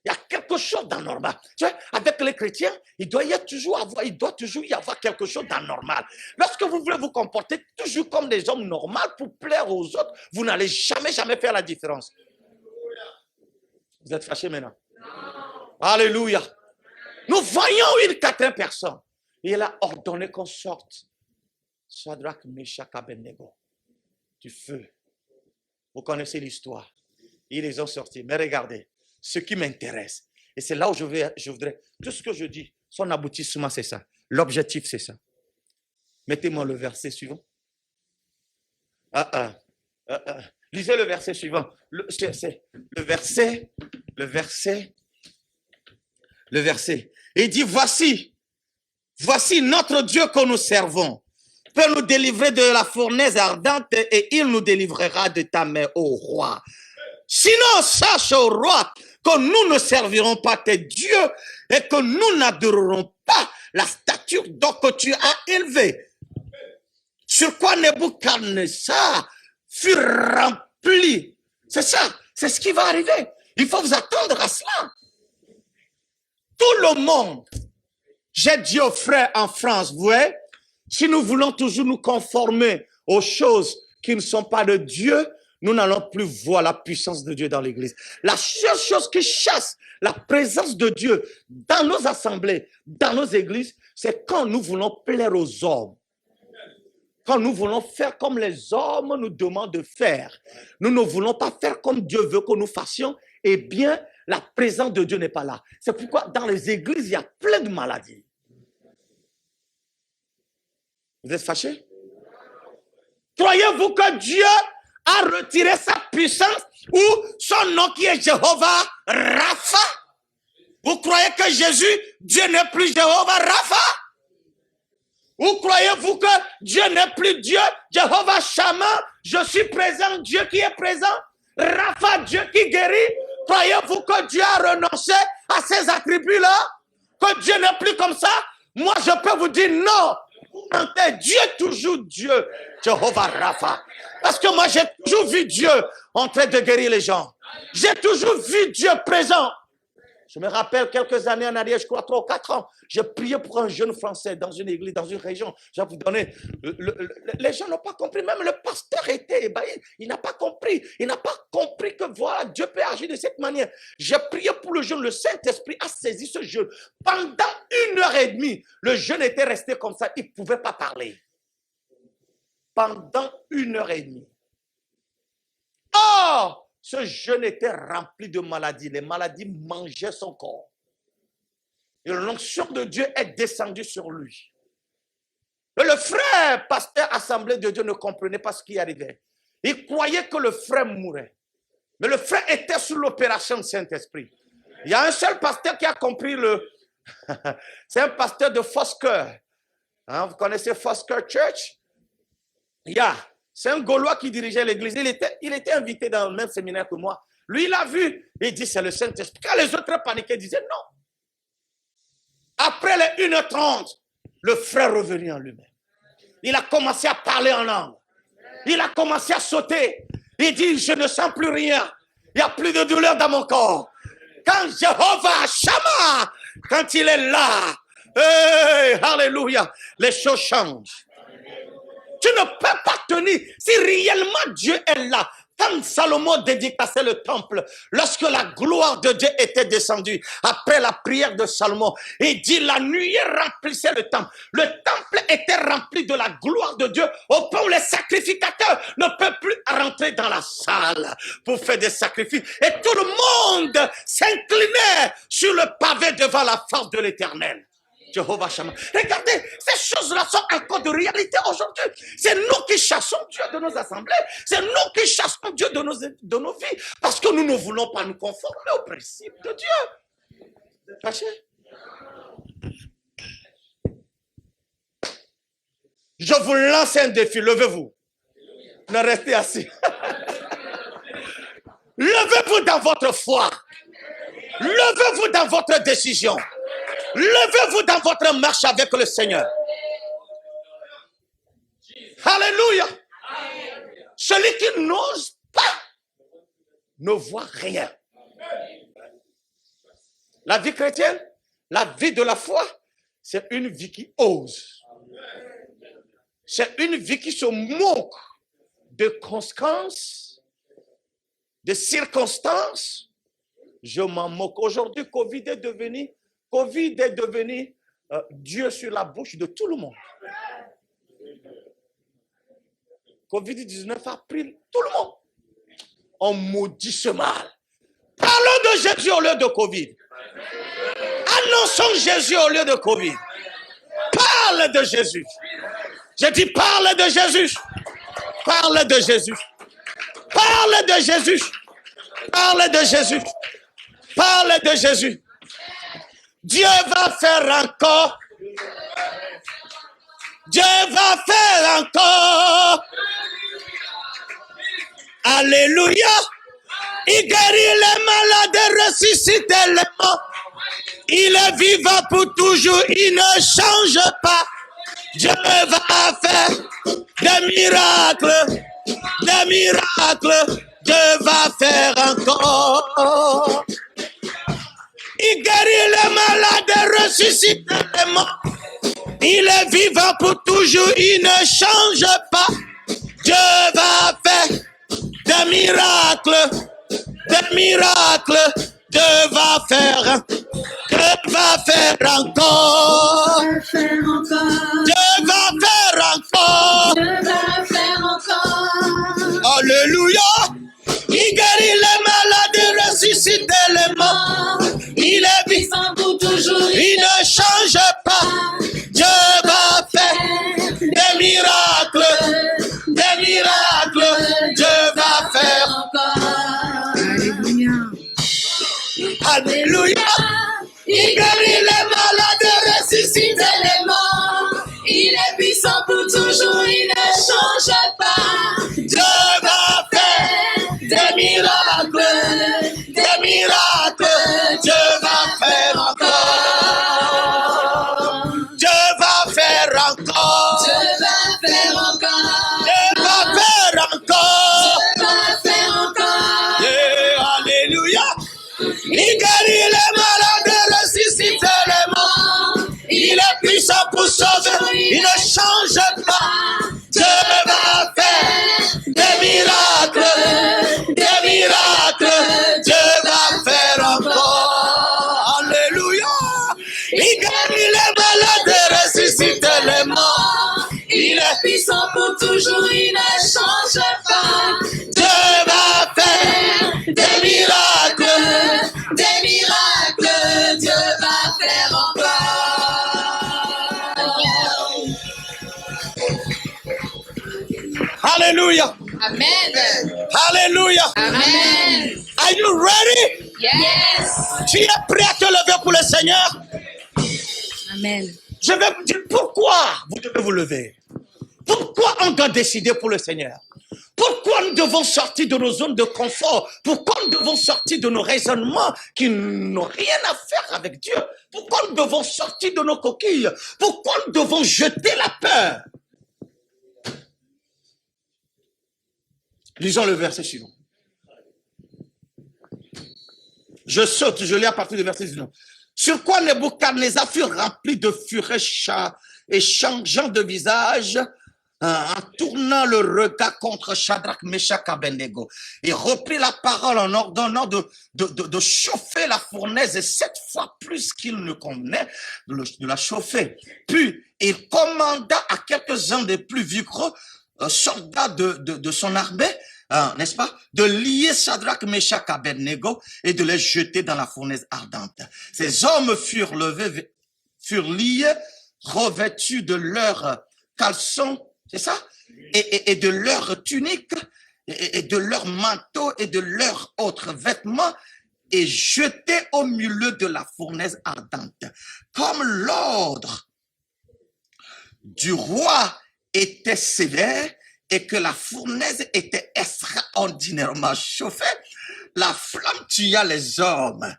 Speaker 1: Il y a quelque chose d'anormal. Tu vois, avec les chrétiens, il doit toujours y avoir quelque chose d'anormal. Lorsque vous voulez vous comporter toujours comme des hommes normaux pour plaire aux autres, vous n'allez jamais faire la différence. Vous êtes fâchés maintenant? Non. Alléluia. Nous voyons une 4e personne. Et il a ordonné qu'on sorte. Shadrach, Meshach, Abednego. Du feu. Vous connaissez l'histoire. Ils les ont sortis. Mais regardez. Ce qui m'intéresse, et c'est là où je voudrais, tout ce que je dis, son aboutissement, c'est ça. L'objectif, c'est ça. Mettez-moi le verset suivant. Lisez le verset suivant. C'est le verset. Il dit, voici notre Dieu que nous servons peut nous délivrer de la fournaise ardente et il nous délivrera de ta main, ô roi. Sinon, sache, ô roi, que nous ne servirons pas tes dieux et que nous n'adorerons pas la statue que tu as élevée. Sur quoi Nebuchadnezzar fut rempli. C'est ça, c'est ce qui va arriver. Il faut vous attendre à cela. Tout le monde, j'ai dit aux frères en France, vous voyez, si nous voulons toujours nous conformer aux choses qui ne sont pas de Dieu, nous n'allons plus voir la puissance de Dieu dans l'église. La seule chose qui chasse la présence de Dieu dans nos assemblées, dans nos églises, c'est quand nous voulons plaire aux hommes. Quand nous voulons faire comme les hommes nous demandent de faire. Nous ne voulons pas faire comme Dieu veut que nous fassions. Eh bien, la présence de Dieu n'est pas là. C'est pourquoi dans les églises, il y a plein de maladies. Vous êtes fâchés? Croyez-vous que Dieu a retiré sa puissance ou son nom qui est Jéhovah Rapha? Vous croyez que Jésus, Dieu n'est plus Jéhovah Rapha? Ou croyez-vous que Dieu n'est plus Dieu, Jéhovah Shammah, je suis présent, Dieu qui est présent, Rapha, Dieu qui guérit? Croyez-vous que Dieu a renoncé à ces attributs-là? Que Dieu n'est plus comme ça? Moi, je peux vous dire non. Dieu est toujours Dieu, Jéhovah Rapha. Parce que moi, j'ai toujours vu Dieu en train de guérir les gens. J'ai toujours vu Dieu présent. Je me rappelle quelques années en arrière, je crois 3 ou 4 ans, j'ai prié pour un jeune Français dans une église, dans une région. Je vais vous donner, les gens n'ont pas compris, même le pasteur était ébahi, il n'a pas compris. Il n'a pas compris que voilà, Dieu peut agir de cette manière. J'ai prié pour le jeune, le Saint-Esprit a saisi ce jeune. Pendant 1h30, le jeune était resté comme ça, il ne pouvait pas parler. Pendant 1h30. Oh! Ce jeune était rempli de maladies. Les maladies mangeaient son corps. Et l'onction de Dieu est descendue sur lui. Et le frère, pasteur assemblée de Dieu, ne comprenait pas ce qui arrivait. Il croyait que le frère mourait. Mais le frère était sous l'opération du Saint-Esprit. Il y a un seul pasteur qui a compris c'est un pasteur de Fosker. Hein, vous connaissez Fosker Church? C'est un Gaulois qui dirigeait l'église. Il était invité dans le même séminaire que moi. Lui, il a vu. Il dit, c'est le Saint-Esprit. Quand les autres paniquaient, ils disaient non. Après les 1h30, le frère revenu en lui-même. Il a commencé à parler en langue. Il a commencé à sauter. Il dit, je ne sens plus rien. Il n'y a plus de douleur dans mon corps. Quand Jéhovah Shammah, quand il est là, hey, alléluia, les choses changent. Tu ne peux pas tenir si réellement Dieu est là. Quand Salomon dédicaçait le temple, lorsque la gloire de Dieu était descendue, après la prière de Salomon, il dit la nuée remplissait le temple. Le temple était rempli de la gloire de Dieu, au point où les sacrificateurs ne peuvent plus rentrer dans la salle pour faire des sacrifices. Et tout le monde s'inclinait sur le pavé devant la face de l'Éternel. Jéhovah Shammah. Regardez, ces choses-là sont encore de réalité aujourd'hui. C'est nous qui chassons Dieu de nos assemblées. C'est nous qui chassons Dieu de nos vies. Parce que nous ne voulons pas nous conformer aux principes de Dieu. Fâché? Je vous lance un défi. Levez-vous. Ne restez assis. Levez-vous dans votre foi. Levez-vous dans votre décision. Levez-vous dans votre marche avec le Seigneur. Alléluia. Celui qui n'ose pas ne voit rien. La vie chrétienne, la vie de la foi, c'est une vie qui ose. C'est une vie qui se moque de conséquences, de circonstances. Je m'en moque. Aujourd'hui, Covid est devenu Dieu sur la bouche de tout le monde. Covid-19 a pris tout le monde. On maudit ce mal. Parlons de Jésus au lieu de Covid. Annonçons Jésus au lieu de Covid. Parle de Jésus. Je dis parle de Jésus. Parle de Jésus. Parle de Jésus. Parle de Jésus. Parle de Jésus. Dieu va faire encore. Dieu va faire encore. Alléluia. Il guérit les malades et ressuscite les morts. Il est vivant pour toujours. Il ne change pas. Dieu va faire des miracles. Des miracles. Dieu va faire encore. Il guérit les malades et ressuscite les morts. Il est vivant pour toujours. Il ne change pas. Dieu va faire des miracles. Des miracles. Dieu va faire. Dieu va faire encore. Dieu va faire encore. Alléluia. Il guérit les malades et ressuscite les morts. Il est vivant pour toujours. Il ne change pas. Dieu va faire des miracles. Des miracles. Dieu va faire encore. Alléluia. Il guérit les malades et ressuscite les morts. Il est puissant pour toujours. Il ne change pas. Dieu va faire des miracles. Des miracles. Dieu va faire encore. Dieu va faire encore. Dieu va faire encore. Dieu va faire encore. Dieu va faire encore. Yeah, alléluia. Il guérit les malades et ressuscite les morts. Il est puissant pour sauver. Il ne change pas. Dieu va faire des miracles. Des miracles. Dieu va faire encore. Alléluia. Il guérit les malades et ressuscite les morts. Il est puissant pour toujours. Il ne change pas. Dieu va faire des miracles. Des miracles. Dieu va faire encore. Alléluia.
Speaker 3: Amen.
Speaker 1: Alléluia.
Speaker 3: Amen.
Speaker 1: Are you ready?
Speaker 3: Yes.
Speaker 1: Tu es prêt à te lever pour le Seigneur?
Speaker 3: Amen.
Speaker 1: Je vais vous dire pourquoi vous devez vous lever. Pourquoi on doit décider pour le Seigneur? Pourquoi nous devons sortir de nos zones de confort? Pourquoi nous devons sortir de nos raisonnements qui n'ont rien à faire avec Dieu? Pourquoi nous devons sortir de nos coquilles? Pourquoi nous devons jeter la peur? Lisons le verset suivant. Je saute, je lis à partir du verset 19. Sur quoi Nebuchadnezzar fut rempli de fureur et changeant de visage, en tournant le regard contre Shadrach, Meshach, Abednego, et reprit la parole en ordonnant de chauffer la fournaise 7 fois plus qu'il ne convenait de la chauffer. Puis il commanda à quelques-uns des plus vigoureux soldats de son armée, n'est-ce pas, de lier Shadrach, Meshach, Abednego et de les jeter dans la fournaise ardente. Ces hommes furent liés, revêtus de leurs caleçons, c'est ça, et de leurs tuniques, et de leurs manteaux et de leurs autres vêtements, et jetés au milieu de la fournaise ardente. Comme l'ordre du roi était sévère et que la fournaise était extraordinairement chauffée, la flamme tua les hommes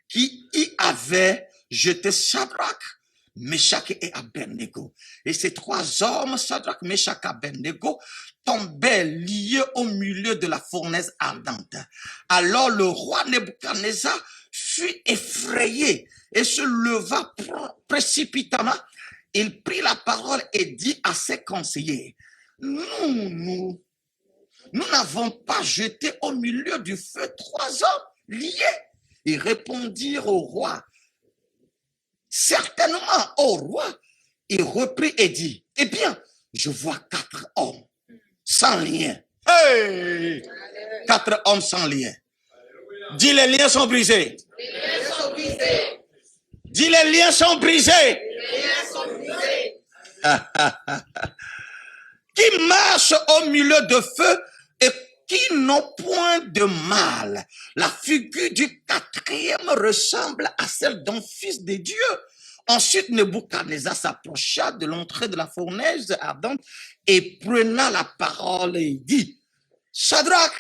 Speaker 1: qui y avaient jeté Shadrach, Meshach et Abednego. Et ces 3 hommes, Shadrach, Meshach et Abednego, tombaient liés au milieu de la fournaise ardente. Alors le roi Nebuchadnezzar fut effrayé et se leva précipitamment. Il prit la parole et dit à ses conseillers, nous n'avons pas jeté au milieu du feu 3 hommes liés. Ils répondirent au roi, certainement au roi. Il reprit et dit, eh bien, je vois 4 hommes sans lien. Hey! 4 hommes sans lien. Dis, les liens sont brisés.
Speaker 3: Les liens sont brisés.
Speaker 1: Dis, les liens sont brisés.
Speaker 3: Les liens sont brisés.
Speaker 1: Qui marche au milieu de feu et qui n'ont point de mal. La figure du quatrième ressemble à celle d'un fils de Dieu. Ensuite, Nebuchadnezzar s'approcha de l'entrée de la fournaise ardente et prenant la parole et dit, Shadrach,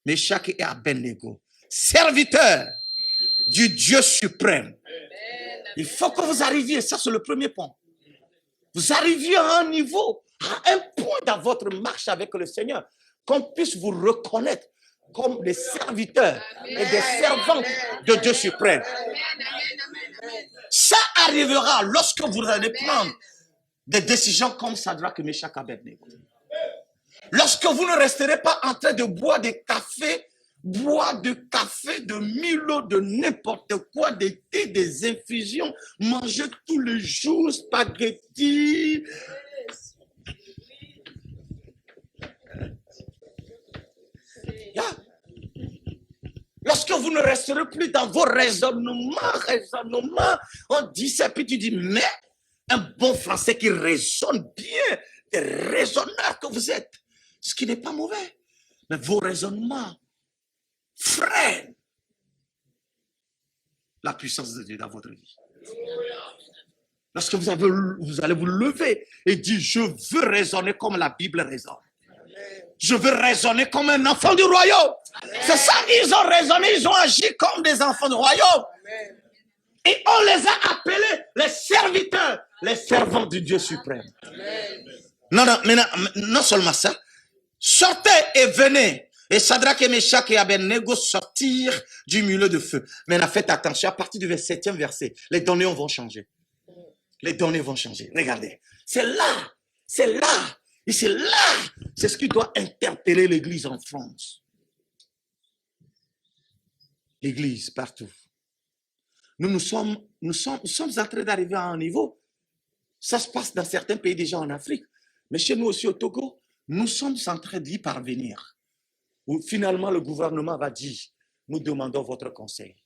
Speaker 1: Meshach et Abednego, serviteurs du Dieu suprême. Il faut que vous arriviez, ça c'est le premier point. Vous arriviez à un niveau, à un point dans votre marche avec le Seigneur, qu'on puisse vous reconnaître comme des serviteurs et des servants de Dieu suprême. Ça arrivera lorsque vous allez prendre des décisions comme Shadrach, Meshach et Abednego. Lorsque vous ne resterez pas en train de boire de café, de Milo, de n'importe quoi, des thés, des infusions, manger tous les jours, spaghettis. Yeah. Lorsque vous ne resterez plus dans vos raisonnements, on dit ça, puis tu dis, mais un bon français qui raisonne bien, des raisonneurs que vous êtes, ce qui n'est pas mauvais, mais vos raisonnements freinent la puissance de Dieu dans votre vie. Lorsque vous allez vous lever et dire, je veux raisonner comme la Bible raisonne. Je veux raisonner comme un enfant du royaume. C'est ça, ils ont raisonné, ils ont agi comme des enfants du royaume. Et on les a appelés les serviteurs, les servants du Dieu suprême. Non, non seulement ça. Sortez et venez. Et Shadrach et Meshach et Abednego sortirent du milieu de feu. Maintenant, faites attention, à partir du 7e verset, les données vont changer. Les données vont changer. Regardez. C'est là. Et c'est là. C'est ce qui doit interpeller l'Église en France. L'Église partout. Nous sommes en train d'arriver à un niveau. Ça se passe dans certains pays déjà en Afrique. Mais chez nous aussi au Togo, nous sommes en train d'y parvenir. Où finalement le gouvernement va dire, nous demandons votre conseil.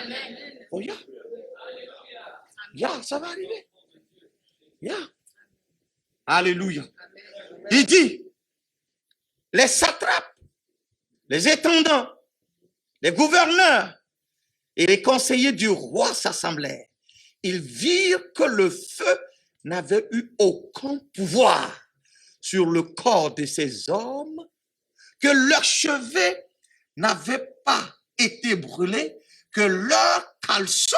Speaker 1: Amen. Oh ça va arriver. Alléluia. Il dit, les satrapes, les intendants, les gouverneurs et les conseillers du roi s'assemblèrent. Ils virent que le feu n'avait eu aucun pouvoir sur le corps de ces hommes, que leurs cheveux n'avaient pas été brûlés, que leurs caleçons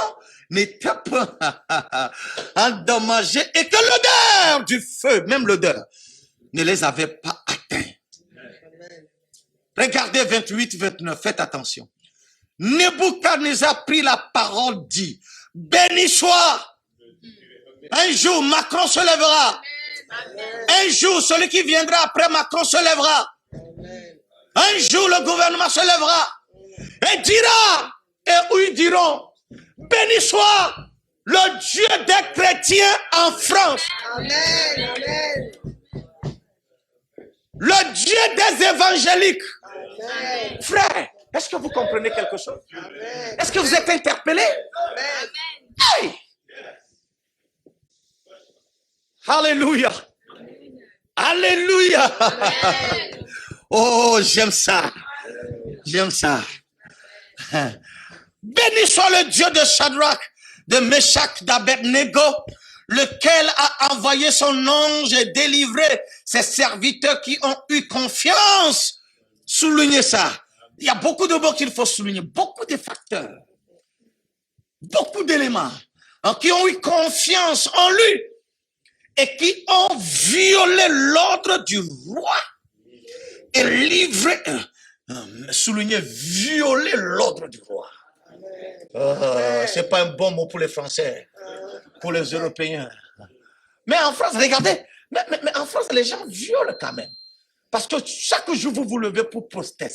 Speaker 1: n'étaient pas endommagés et que l'odeur du feu, même l'odeur, ne les avait pas atteints. Regardez 28-29, faites attention. Nebuchadnezzar prit la parole, dit, béni soit. Un jour, Macron se lèvera. Un jour, celui qui viendra après Macron se lèvera. Un jour, le gouvernement se lèvera et dira, et où ils diront, béni soit le Dieu des chrétiens en France.
Speaker 3: Amen.
Speaker 1: Le Dieu des évangéliques.
Speaker 3: Amen.
Speaker 1: Frère, est-ce que vous comprenez quelque chose?
Speaker 3: Amen.
Speaker 1: Est-ce que vous êtes interpellé?
Speaker 3: Amen.
Speaker 1: Hey! Alléluia. Alléluia.
Speaker 3: Amen.
Speaker 1: Oh, j'aime ça. Béni soit le Dieu de Shadrach, de Meshach, d'Abednego, lequel a envoyé son ange et délivré ses serviteurs qui ont eu confiance. Soulignez ça. Il y a beaucoup de mots qu'il faut souligner, beaucoup de facteurs, beaucoup d'éléments qui ont eu confiance en lui et qui ont violé l'ordre du roi et livré, soulignez, violer l'ordre du roi. C'est pas un bon mot pour les Français, pour les Européens. Mais en France, regardez, mais en France, les gens violent quand même. Parce que chaque jour, vous vous levez pour protester.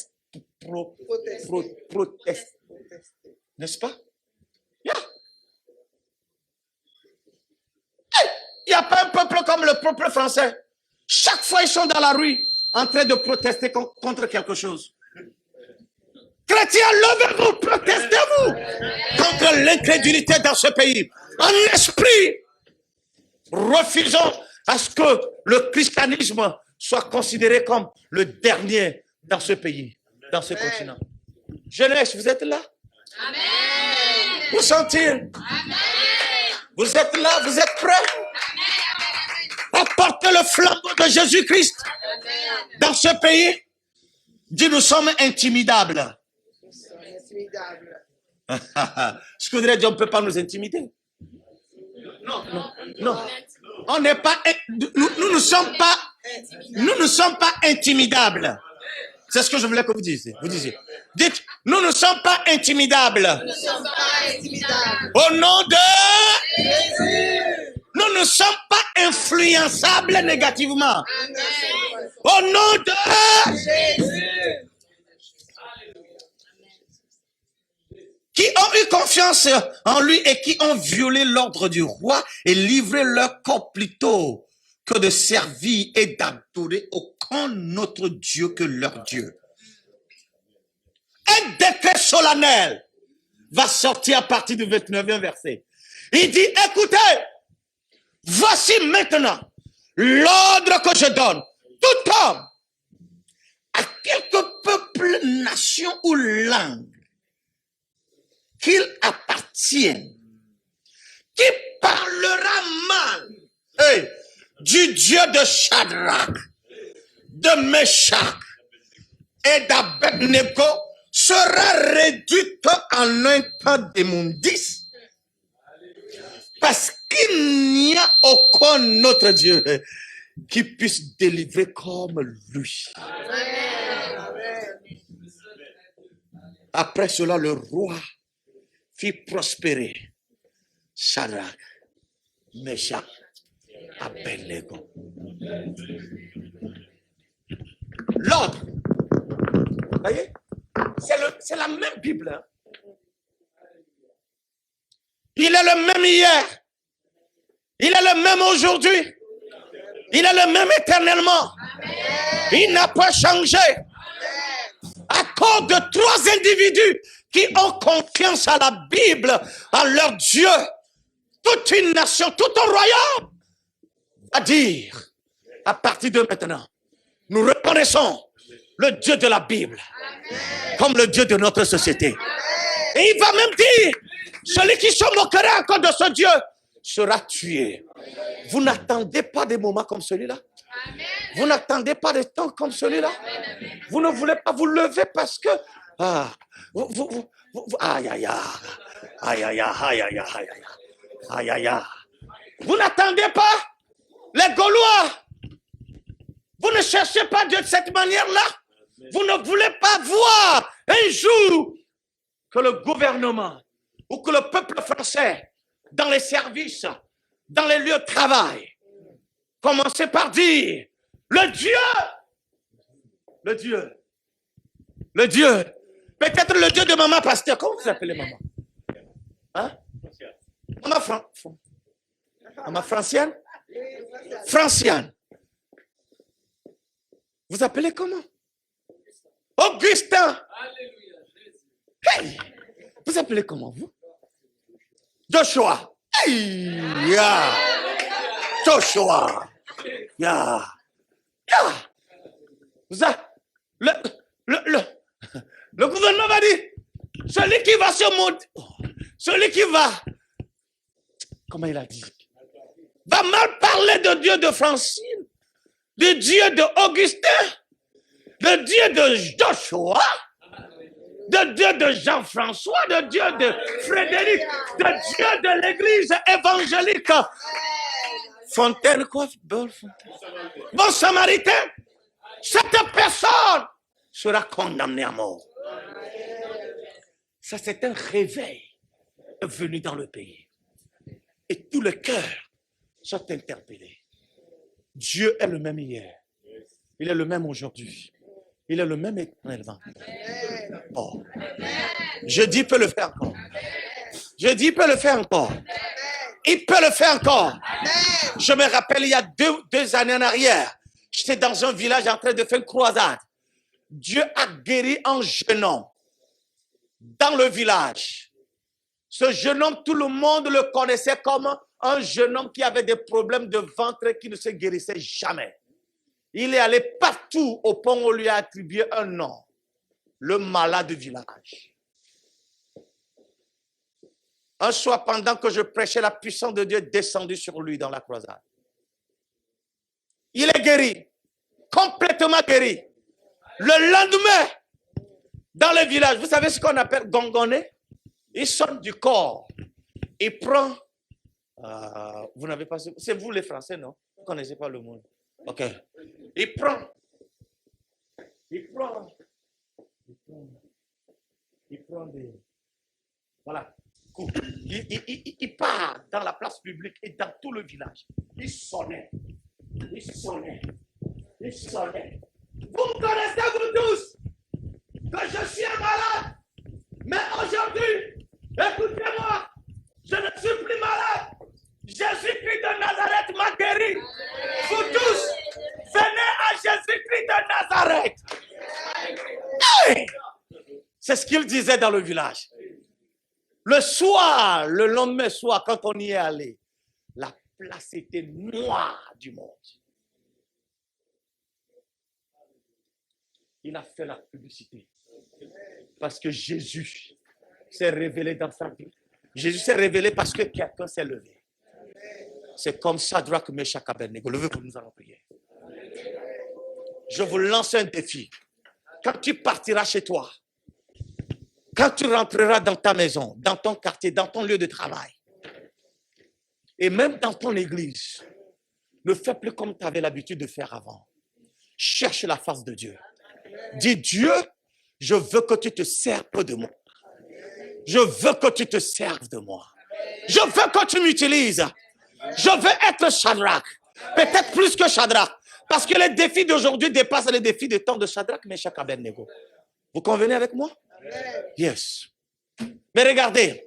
Speaker 1: Protester. N'est-ce pas? Il n'y a pas un peuple comme le peuple français. Chaque fois, ils sont dans la rue en train de protester contre quelque chose. Chrétiens, levez-vous, protestez-vous contre l'incrédulité dans ce pays. En esprit, refusons à ce que le christianisme soit considéré comme le dernier dans ce pays, dans ce continent. Jeunesse, vous êtes là? Amen. Vous sentez? Vous êtes là, vous êtes prêts? Apportez le flambeau de Jésus-Christ dans ce pays. Dis, nous sommes intimidables. Ce que voudrait dire, on ne peut pas nous intimider. Non. On n'est pas, nous ne sommes pas intimidables. C'est ce que je voulais que vous disiez. Dites, nous ne sommes pas intimidables. Au nom de Jésus. Nous ne sommes pas influençables négativement. Amen. Au nom de Jésus. Qui ont eu confiance en lui et qui ont violé l'ordre du roi et livré leur corps plutôt que de servir et d'adorer aucun autre Dieu que leur Dieu. Un décret solennel va sortir à partir du 29e verset. Il dit, écoutez, voici maintenant l'ordre que je donne. Tout homme, à quelque peuple, nation ou langue qu'il appartienne, qui parlera mal du Dieu de Shadrach, de Meshach et d'Abednego, sera réduit en un tas d'immondices, parce qu'il n'y a aucun autre Dieu qui puisse délivrer comme lui. Après cela, le roi fit prospérer Shadrach, Meshach, Abednego. L'ordre, voyez, c'est la même Bible. Hein? Il est le même hier. Il est le même aujourd'hui. Il est le même éternellement. Il n'a pas changé. À cause de trois individus qui ont confiance à la Bible, à leur Dieu, toute une nation, tout un royaume va dire, à partir de maintenant, nous reconnaissons le Dieu de la Bible comme le Dieu de notre société. Et il va même dire, celui qui se moquera encore de ce Dieu sera tué. Vous n'attendez pas des moments comme celui-là? Vous n'attendez pas des temps comme celui-là? Vous ne voulez pas vous lever parce que... aïe, aïe, aïe, aïe, aïe, aïe, aïe, aïe, aïe, aïe, aïe. Vous n'attendez pas les Gaulois. Vous ne cherchez pas Dieu de cette manière-là. Vous ne voulez pas voir un jour que le gouvernement ou que le peuple français, dans les services, dans les lieux de travail, commencez par dire, le Dieu, peut-être le Dieu de maman pasteur. Comment vous appelez maman? Hein? Maman Franciane? Franciane. Vous appelez comment? Augustin. Hey! Vous appelez comment vous? Joshua. Hey! Yeah. Joshua. Yeah. Yeah. Vous avez, le gouvernement va dire, celui qui va se monter, celui qui va, comment il a dit, va mal parler de Dieu de Francine, de Dieu de Augustin, de Dieu de Joshua, de Dieu de Jean-François, de Dieu de Frédéric, de Dieu de l'église évangélique. Fontaine, quoi? Bon Samaritain, cette personne sera condamnée à mort. Ça, c'est un réveil venu dans le pays. Et tous les cœurs sont interpellés. Dieu est le même hier. Il est le même aujourd'hui. Il est le même éternellement. Oh. Je dis, il peut le faire encore. Je dis, il peut le faire encore. Il peut le faire encore. Je me rappelle, il y a deux années en arrière, j'étais dans un village en train de faire une croisade. Dieu a guéri un jeune homme dans le village. Ce jeune homme, tout le monde le connaissait comme un jeune homme qui avait des problèmes de ventre et qui ne se guérissait jamais. Il est allé partout au point où on lui a attribué un nom. Le malade du village. Un soir, pendant que je prêchais, la puissance de Dieu est descendue sur lui dans la croisade. Il est guéri. Complètement guéri. Le lendemain, dans le village, vous savez ce qu'on appelle gongonner? Il sonne du corps. Il prend... vous n'avez pas... C'est vous les Français, non? Vous ne connaissez pas le mot. Ok. Il prend des... Voilà. Il part dans la place publique et dans tout le village. Il sonnait. Vous me connaissez, vous tous, que je suis un malade. Mais aujourd'hui, écoutez-moi, je ne suis plus malade. Jésus-Christ de Nazareth m'a guéri. Vous tous, venez à Jésus-Christ de Nazareth. Hey! C'est ce qu'il disait dans le village. Le soir, le lendemain soir, quand on y est allé, la place était noire du monde. Il a fait la publicité. Parce que Jésus s'est révélé dans sa vie. Jésus s'est révélé parce que quelqu'un s'est levé. C'est comme Shadrach, Meshach, Abednego. Levez-vous, nous allons prier. Je vous lance un défi. Quand tu partiras chez toi, quand tu rentreras dans ta maison, dans ton quartier, dans ton lieu de travail, et même dans ton église, ne fais plus comme tu avais l'habitude de faire avant. Cherche la face de Dieu. Dis, Dieu, je veux que tu te serves de moi. Je veux que tu te serves de moi. Je veux que tu m'utilises. Je veux être Shadrach. Peut-être plus que Shadrach. Parce que les défis d'aujourd'hui dépassent les défis du temps de Shadrach, Meshach, Abednego. Vous convenez avec moi? Yes. Mais regardez,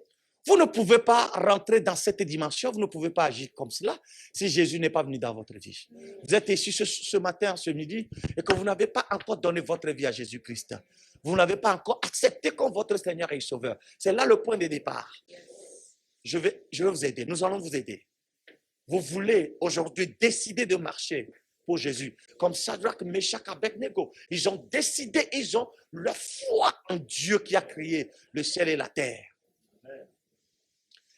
Speaker 1: vous ne pouvez pas rentrer dans cette dimension, vous ne pouvez pas agir comme cela si Jésus n'est pas venu dans votre vie. Vous êtes ici ce matin, ce midi, et que vous n'avez pas encore donné votre vie à Jésus-Christ. Vous n'avez pas encore accepté comme votre Seigneur et Sauveur. C'est là le point de départ. Je vais vous aider, nous allons vous aider. Vous voulez aujourd'hui décider de marcher pour Jésus. Comme Shadrach, Meshach, Abednego. Ils ont décidé, ils ont leur foi en Dieu qui a créé le ciel et la terre.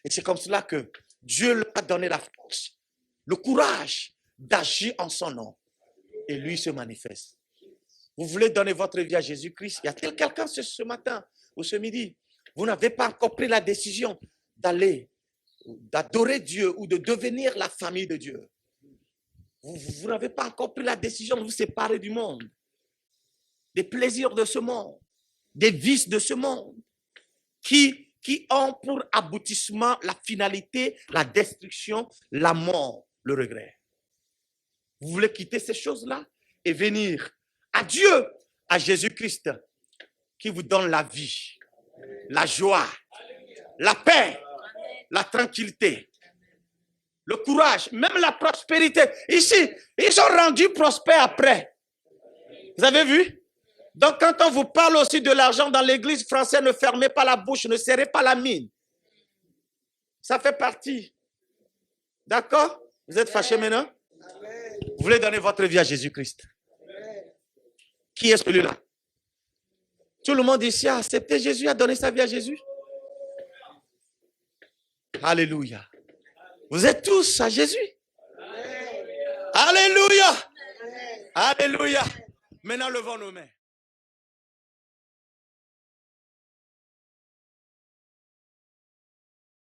Speaker 1: Et c'est comme cela que Dieu leur a donné la force, le courage d'agir en son nom. Et lui se manifeste. Vous voulez donner votre vie à Jésus-Christ? Y a-t-il quelqu'un ce matin ou ce midi? Vous n'avez pas encore pris la décision d'adorer Dieu ou de devenir la famille de Dieu. Vous n'avez pas encore pris la décision de vous séparer du monde, des plaisirs de ce monde, des vices de ce monde, qui ont pour aboutissement la finalité, la destruction, la mort, le regret. Vous voulez quitter ces choses-là et venir à Dieu, à Jésus-Christ, qui vous donne la vie, la joie, la paix, la tranquillité, le courage, même la prospérité. Ici, ils sont rendus prospères après. Vous avez vu? Donc, quand on vous parle aussi de l'argent dans l'église française, ne fermez pas la bouche, ne serrez pas la mine. Ça fait partie. D'accord? Vous êtes fâchés maintenant? Vous voulez donner votre vie à Jésus-Christ? Qui est celui-là? Tout le monde ici a accepté Jésus, a donné sa vie à Jésus? Alléluia. Vous êtes tous à Jésus? Alléluia. Alléluia. Maintenant, levons nos mains.